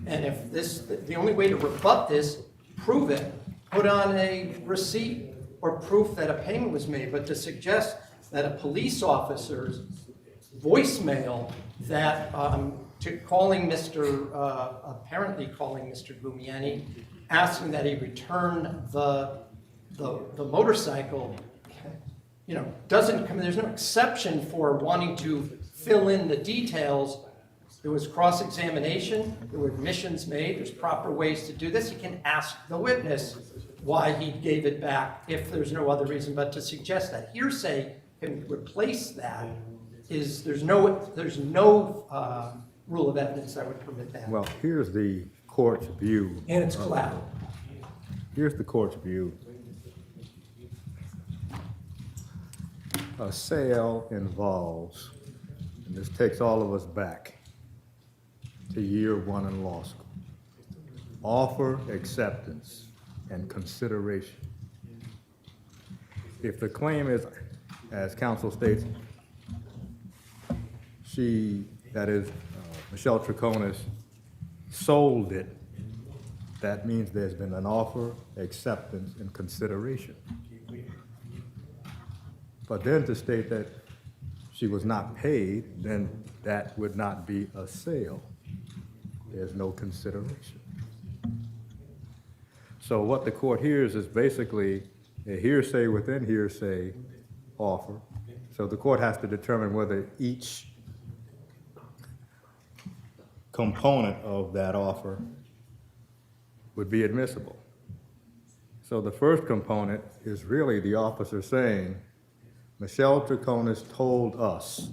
C: And if this, the only way to rebut this, prove it, put on a receipt or proof that a payment was made. But to suggest that a police officer's voicemail that apparently calling Mr. Gumienny, asking that he return the motorcycle, you know, doesn't come. There's no exception for wanting to fill in the details. There was cross-examination, there were admissions made, there's proper ways to do this. You can ask the witness why he gave it back if there's no other reason, but to suggest that hearsay can replace that is, there's no rule of evidence that would permit that.
A: Well, here's the court's view.
C: And it's collateral.
A: Here's the court's view. A sale involves, and this takes all of us back to year one in law school, offer, acceptance, and consideration. If the claim is, as counsel states, Michelle Troconis sold it, that means there's been an offer, acceptance, and consideration. But then to state that she was not paid, then that would not be a sale. There's no consideration. So what the court hears is basically a hearsay within hearsay offer. So the court has to determine whether each component of that offer would be admissible. So the first component is really the officer saying, Michelle Troconis told us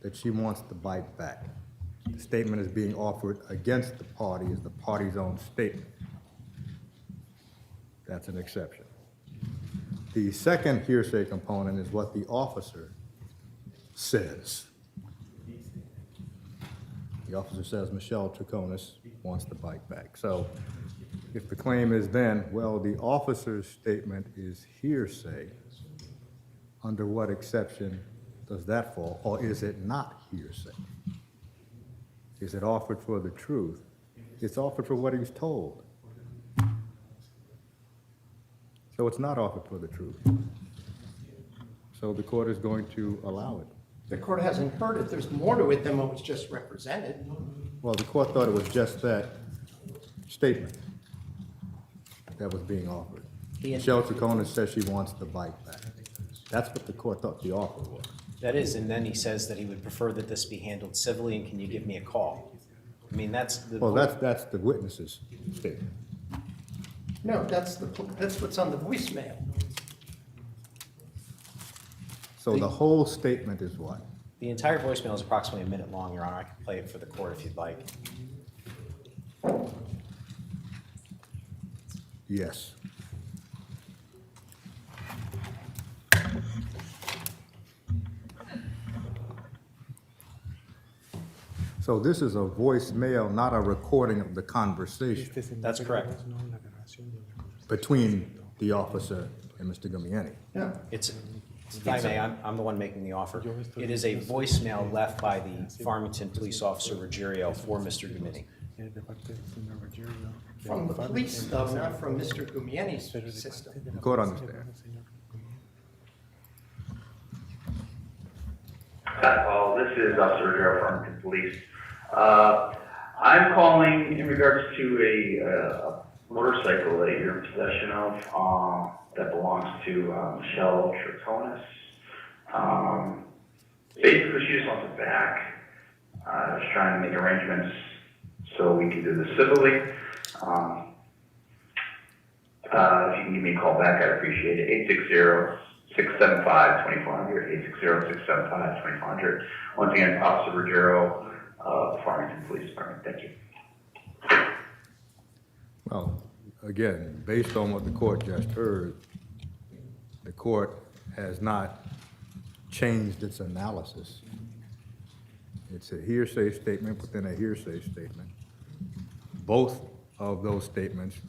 A: that she wants the bike back. The statement is being offered against the party is the party's own statement. That's an exception. The second hearsay component is what the officer says. The officer says Michelle Troconis wants the bike back. So if the claim is then, well, the officer's statement is hearsay, under what exception does that fall? Or is it not hearsay? Is it offered for the truth? It's offered for what he's told. So it's not offered for the truth. So the court is going to allow it.
C: The court hasn't heard it. There's more to it than what was just represented.
A: Well, the court thought it was just that statement that was being offered. Michelle Troconis says she wants the bike back. That's what the court thought the offer was.
B: That is, and then he says that he would prefer that this be handled civilly, and can you give me a call? I mean, that's the...
A: Well, that's the witness's statement.
C: No, that's what's on the voicemail.
A: So the whole statement is what?
B: The entire voicemail is approximately a minute long, Your Honor. I can play it for the court if you'd like.
A: Yes. So this is a voicemail, not a recording of the conversation
B: That's correct.
A: between the officer and Mr. Gumienny.
B: It's, if I may, I'm the one making the offer. It is a voicemail left by the Farmington police officer Ruggiero for Mr. Gumienny.
C: From the police, though, not from Mr. Gumienny's system.
A: The court understands.
G: Hi, Paul. This is Officer Ruggiero from Farmington Police. I'm calling in regards to a motorcycle that you're in possession of that belongs to Michelle Troconis. Basically, she just wants it back. I was trying to make arrangements so we can do this civilly. If you can give me a call back, I'd appreciate it. 860-675-2400, 860-675-2400. Once again, Officer Ruggiero, Farmington Police Department. Thank you.
A: Well, again, based on what the court just heard, the court has not changed its analysis. It's a hearsay statement within a hearsay statement. Both of those statements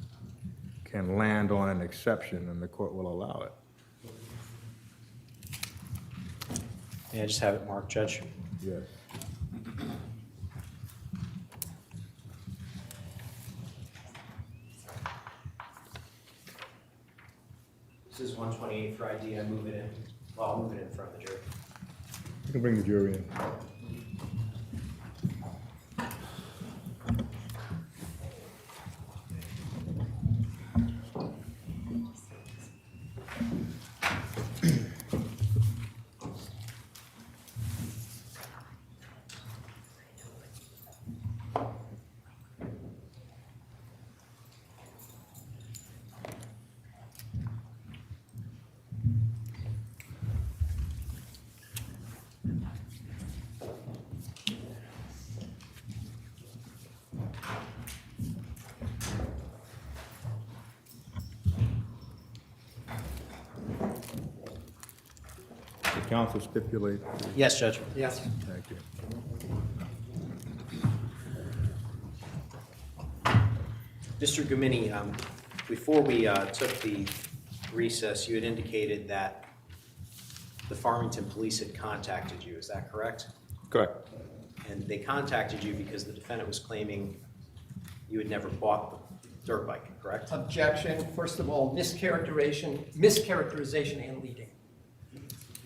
A: can land on an exception, and the court will allow it.
B: May I just have it marked, Judge?
A: Yes.
B: This is 128 for ID. I move it in. Well, I'll move it in front of the jury.
A: You can bring the jury in. The counsel stipulate.
B: Yes, Judge.
C: Yes.
A: Thank you.
B: Mr. Gumienny, before we took the recess, you had indicated that the Farmington Police had contacted you. Is that correct?
D: Correct.
B: And they contacted you because the defendant was claiming you had never bought the dirt bike, correct?
C: Objection. First of all, mischaracterization and leading.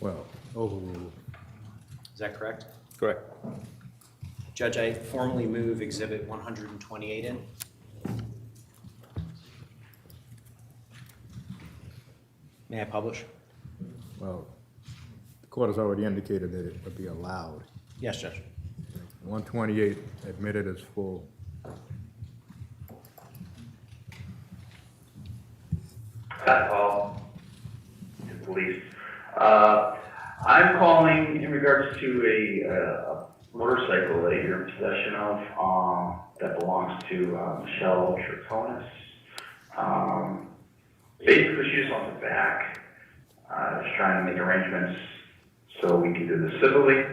A: Well, overruled.
B: Is that correct?
D: Correct.
B: Judge, I formally move Exhibit 128 in. May I publish?
A: Well, the court has already indicated that it would be allowed.
B: Yes, Judge.
A: 128 admitted as full.
G: Hi, Paul. To police. I'm calling in regards to a motorcycle that you're in possession of that belongs to Michelle Troconis. Basically, she just wants it back. I was trying to make arrangements so we can do this civilly.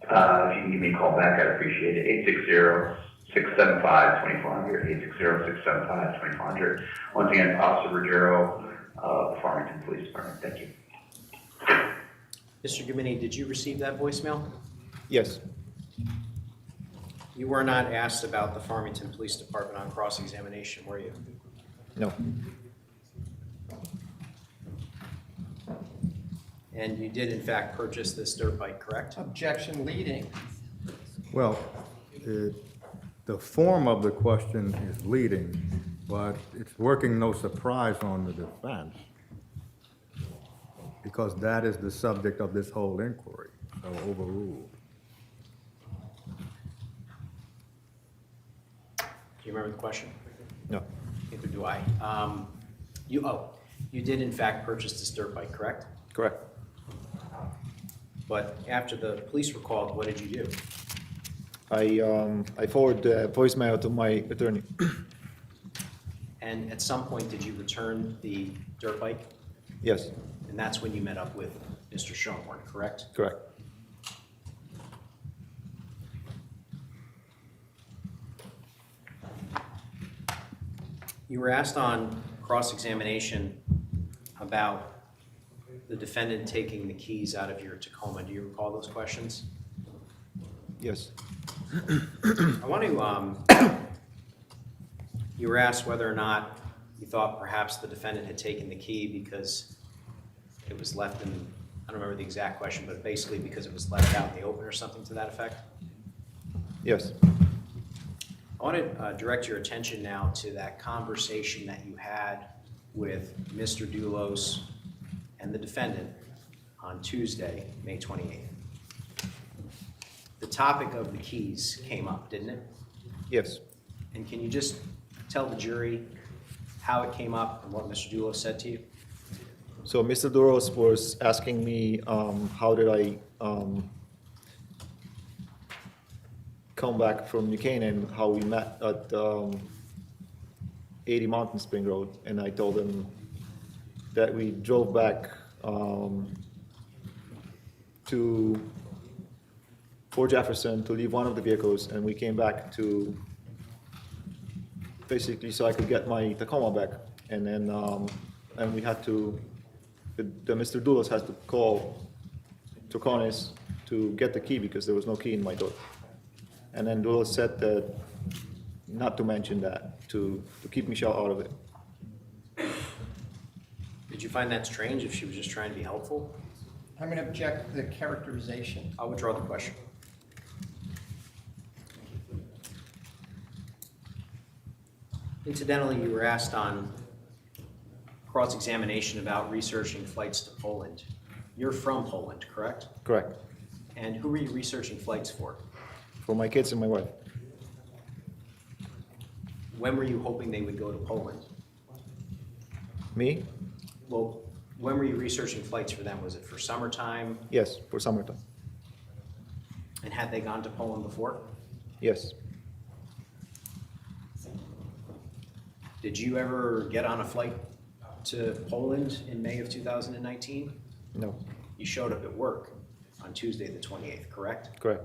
G: If you can give me a call back, I'd appreciate it. 860-675-2400, 860-675-2400. Once again, Officer Ruggiero, Farmington Police Department. Thank you.
B: Mr. Gumienny, did you receive that voicemail?
D: Yes.
B: You were not asked about the Farmington Police Department on cross-examination, were you?
D: No.
B: And you did in fact purchase this dirt bike, correct?
C: Objection leading.
A: Well, the form of the question is leading, but it's working no surprise on the defense, because that is the subject of this whole inquiry, so overruled.
B: Do you remember the question?
D: No.
B: Neither do I. You did in fact purchase this dirt bike, correct?
D: Correct.
B: But after the police were called, what did you do?
D: I forwarded the voicemail to my attorney.
B: And at some point, did you return the dirt bike?
D: Yes,
B: And that's when you met up with Mr. Schoenborn, correct?
D: correct.
B: You were asked on cross-examination about the defendant taking the keys out of your Tacoma. Do you recall those questions?
D: Yes,
B: I want to, you were asked whether or not you thought perhaps the defendant had taken the key because it was left in, I don't remember the exact question, but basically because it was left out in the open or something to that effect.
D: yes,
B: I want to direct your attention now to that conversation that you had with Mr. Doulos and the defendant on Tuesday, May 28th. The topic of the keys came up, didn't it?
D: yes.
B: And can you just tell the jury how it came up and what Mr. Doulos said to you?
D: So Mr. Duros was asking me, how did I come back from New Canaan, how we met at 80 Mountain Spring Road, and I told him that we drove back to Fort Jefferson to leave one of the vehicles, and we came back to basically so I could get my Tacoma back, and then and we had to. The Mr. Doulos has to call Troconis to get the key because there was no key in my door. And then Doulos said that not to mention that, to keep Michelle out of it.
B: Did you find that strange if she was just trying to be helpful?
C: I'm going to object to the characterization.
B: I'll withdraw the question. Incidentally, you were asked on cross-examination about researching flights to Poland. You're from Poland, correct?
D: Correct.
B: And who were you researching flights for?
D: For my kids and my wife.
B: When were you hoping they would go to Poland?
D: Me?
B: Well, when were you researching flights for them? Was it for summertime?
D: Yes, for summertime.
B: And had they gone to Poland before?
D: Yes.
B: Did you ever get on a flight to Poland in May of 2019?
D: No.
B: You showed up at work on Tuesday the 28th, correct?
D: Correct.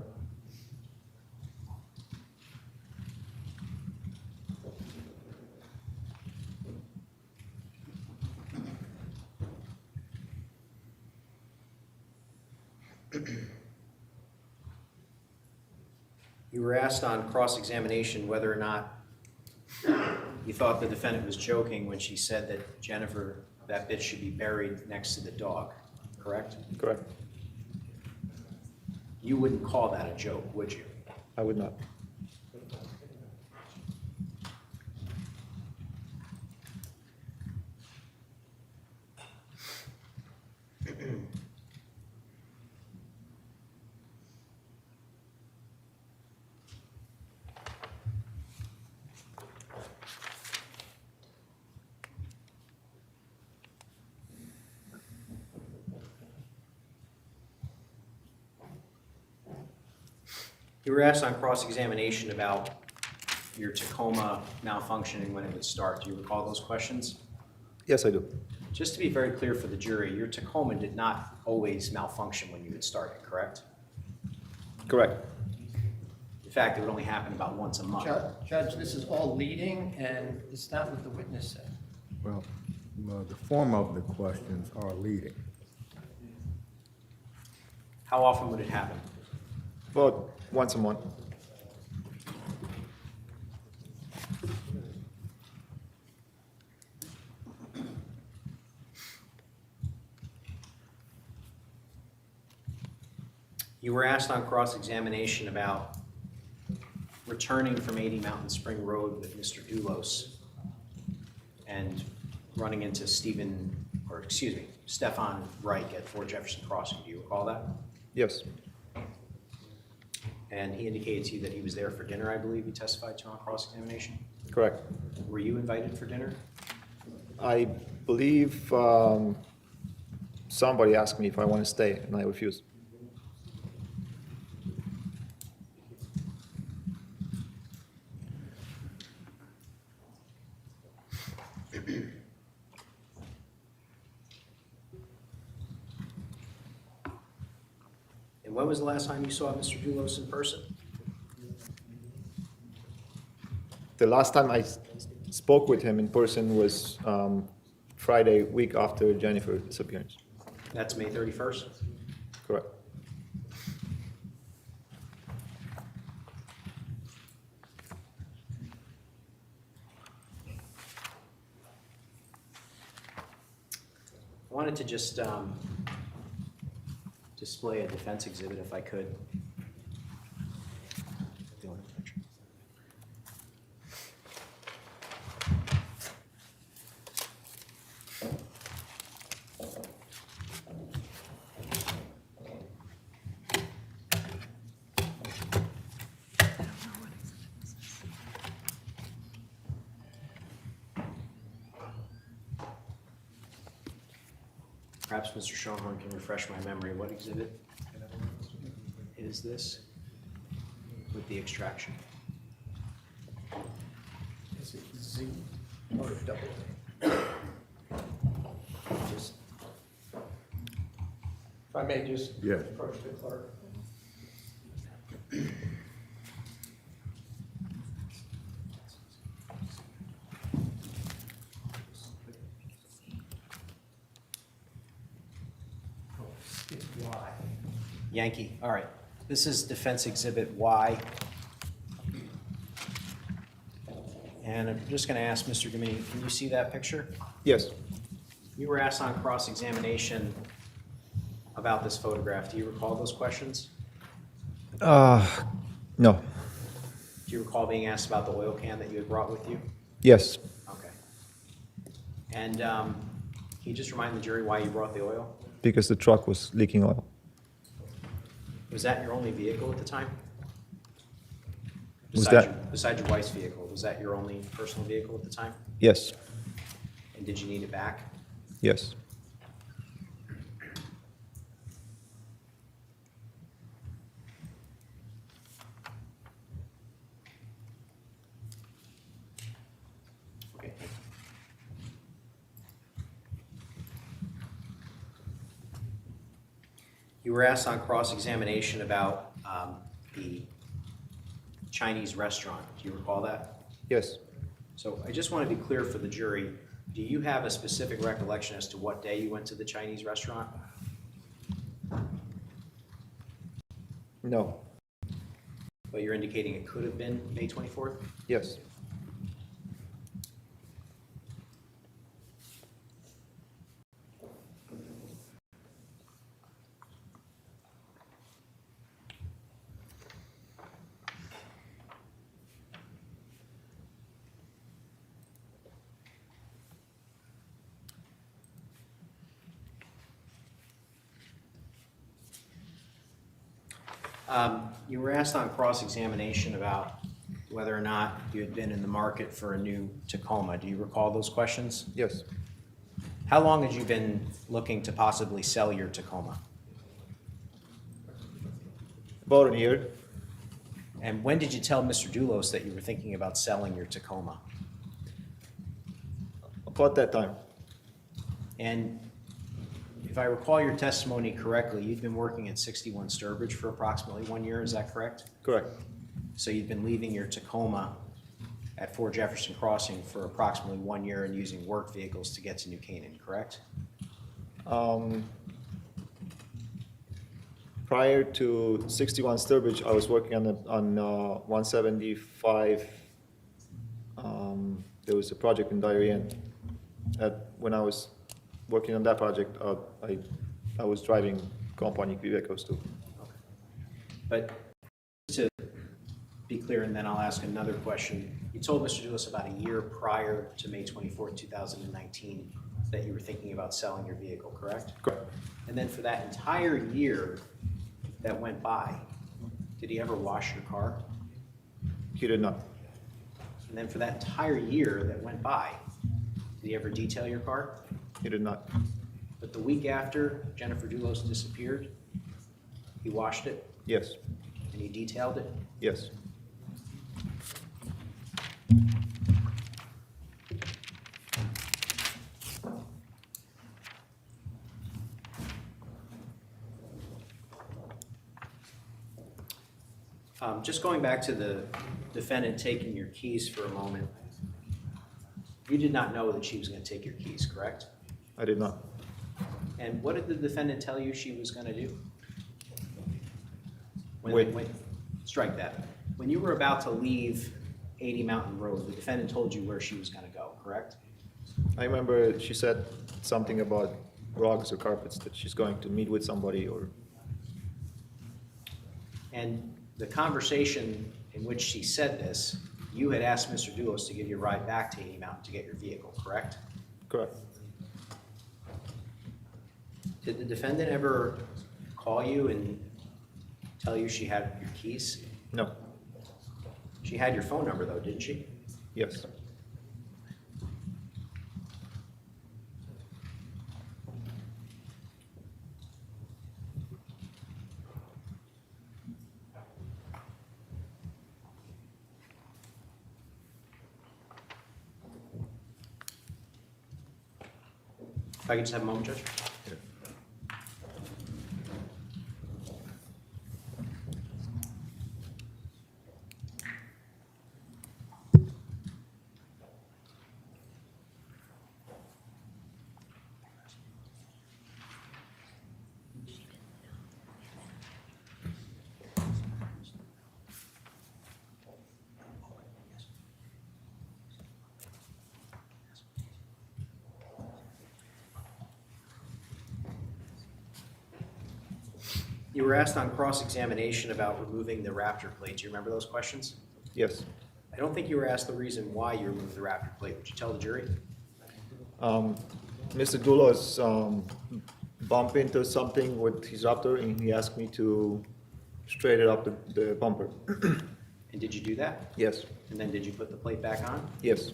B: You were asked on cross-examination whether or not you thought the defendant was joking when she said that Jennifer, that bitch should be buried next to the dog, correct?
D: Correct.
B: You wouldn't call that a joke, would you?
D: I would not.
B: You were asked on cross-examination about your Tacoma malfunctioning when it would start. Do you recall those questions?
D: Yes, I do.
B: Just to be very clear for the jury, your Tacoma did not always malfunction when you would start it, correct?
D: Correct.
B: In fact, it would only happen about once a month.
C: Judge, this is all leading, and it's not what the witness said.
A: Well, the form of the questions are leading.
B: How often would it happen?
D: About once a month.
B: You were asked on cross-examination about returning from 80 Mountain Spring Road with Mr. Doulos and running into Stefan Reich at Fort Jefferson Crossing. Do you recall that?
D: Yes.
B: And he indicated to you that he was there for dinner, I believe he testified to on cross-examination.
D: Correct.
B: Were you invited for dinner?
D: I believe somebody asked me if I want to stay, and I refused.
B: And when was the last time you saw Mr. Doulos in person?
D: The last time I spoke with him in person was Friday, week after Jennifer's disappearance.
B: That's May 31st?
D: Correct.
B: I wanted to just display a defense exhibit if I could. Perhaps Mr. Schoenhorn can refresh my memory. What exhibit is this with the extraction?
C: Is it Z or double A? Just- If I may just
A: Yes.
C: approach the clerk. It's Y.
B: Yankee, all right. This is Defense Exhibit Y. And I'm just going to ask Mr. Gumienny, can you see that picture?
D: Yes.
B: You were asked on cross-examination about this photograph. Do you recall those questions?
D: No.
B: Do you recall being asked about the oil can that you had brought with you?
D: Yes.
B: Okay. And can you just remind the jury why you brought the oil?
D: Because the truck was leaking oil.
B: Was that your only vehicle at the time?
D: Was
B: Besides your wife's vehicle, was that your only personal vehicle at the time?
D: Yes.
B: And did you need it back?
D: Yes.
B: Okay. You were asked on cross-examination about the Chinese restaurant. Do you recall that?
D: Yes.
B: So I just want to be clear for the jury. Do you have a specific recollection as to what day you went to the Chinese restaurant?
D: No.
B: But you're indicating it could have been May 24th?
D: Yes.
B: You were asked on cross-examination about whether or not you had been in the market for a new Tacoma. Do you recall those questions?
D: Yes.
B: How long had you been looking to possibly sell your Tacoma?
D: About a year.
B: And when did you tell Mr. Doulos that you were thinking about selling your Tacoma?
D: About that time.
B: And if I recall your testimony correctly, you'd been working at 61 Sturbridge for approximately 1 year, is that correct?
D: Correct.
B: So you'd been leaving your Tacoma at 4 Jefferson Crossing for approximately 1 year and using work vehicles to get to New Canaan, correct?
D: Prior to 61 Sturbridge, I was working on 175. There was a project in Darien. When I was working on that project, I was driving company vehicles too.
B: But to be clear, and then I'll ask another question. You told Mr. Doulos about a year prior to May 24th, 2019, that you were thinking about selling your vehicle, correct?
D: Correct.
B: And then for that entire year that went by, did he ever wash your car?
D: He did not.
B: And then for that entire year that went by, did he ever detail your car?
D: He did not.
B: But the week after Jennifer Doulos disappeared, he washed it
D: Yes.
B: and he detailed it?
D: Yes.
B: Just going back to the defendant taking your keys for a moment, you did not know that she was going to take your keys, correct?
D: I did not.
B: And what did the defendant tell you she was going to do?
D: Wait.
B: Strike that. When you were about to leave 80 Mountain Road, the defendant told you where she was going to go, correct?
D: I remember she said something about rugs or carpets, that she's going to meet with somebody or,
B: And the conversation in which she said this, you had asked Mr. Doulos to give you a ride back to 80 Mountain to get your vehicle, correct?
D: correct.
B: Did the defendant ever call you and tell you she had your keys?
D: No,
B: She had your phone number though, didn't she?
D: yes.
B: If I could just have a moment, Judge? You were asked on cross-examination about removing the Raptor plate. Do you remember those questions?
D: Yes.
B: I don't think you were asked the reason why you removed the Raptor plate. Would you tell the jury?
D: Mr. Doulos bumped into something with his Raptor and he asked me to straighten up the bumper.
B: And did you do that?
D: Yes,
B: And then did you put the plate back on?
D: yes.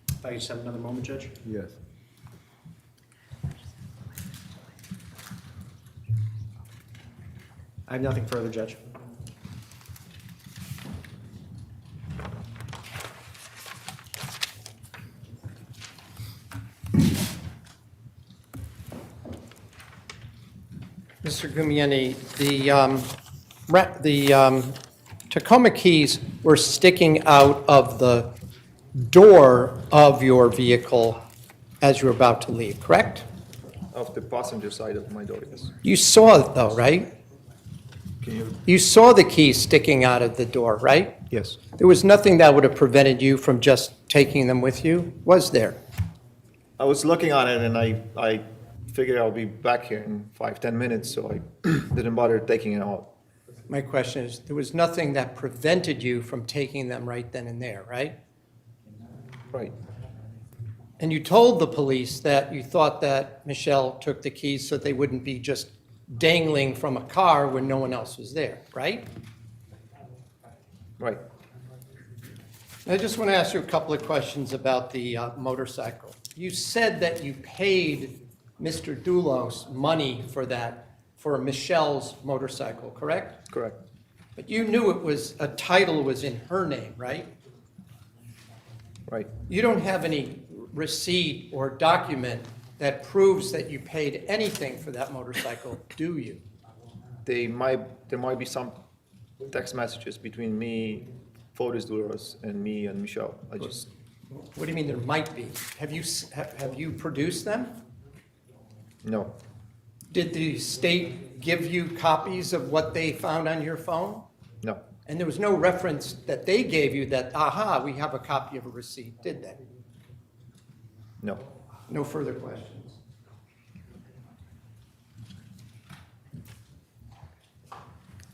B: If I could just have another moment, Judge?
A: Yes.
B: I have nothing further, Judge.
C: Mr. Gumienny, the Tacoma keys were sticking out of the door of your vehicle as you were about to leave, correct?
D: Of the passenger side of my door, yes.
C: You saw it though, right?
D: Can you?
C: You saw the keys sticking out of the door, right?
D: Yes.
C: There was nothing that would have prevented you from just taking them with you, was there?
D: I was looking on it and I figured I'll be back here in 5-10 minutes, so I didn't bother taking it out.
C: My question is, there was nothing that prevented you from taking them right then and there, right?
D: Right,
C: And you told the police that you thought that Michelle took the keys so they wouldn't be just dangling from a car when no one else was there, right?
D: right.
C: I just want to ask you a couple of questions about the motorcycle. You said that you paid Mr. Doulos money for that, for Michelle's motorcycle, correct?
D: Correct.
C: But you knew it was, a title was in her name, right?
D: Right.
C: You don't have any receipt or document that proves that you paid anything for that motorcycle, do you?
D: There might be some text messages between me, Post-disappearance, and me and Michelle. I just,
C: What do you mean there might be? Have you produced them?
D: no,
C: Did the state give you copies of what they found on your phone?
D: no,
C: And there was no reference that they gave you that, aha, we have a copy of a receipt, did they?
D: no.
C: No further questions.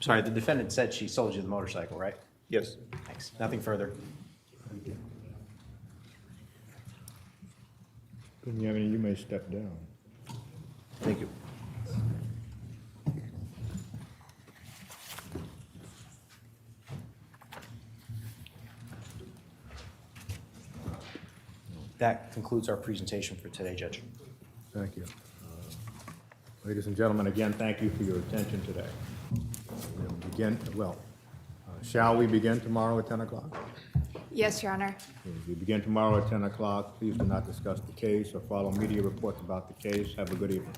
B: Sorry, the defendant said she sold you the motorcycle, right?
D: Yes.
B: Thanks. Nothing further.
A: Gumienny, you may step down.
D: Thank you.
B: That concludes our presentation for today, Judge.
A: Thank you. Ladies and gentlemen, again, thank you for your attention today. Shall we begin tomorrow at 10 o'clock?
H: Yes, Your Honor.
A: We begin tomorrow at 10 o'clock. Please do not discuss the case or follow media reports about the case. Have a good evening.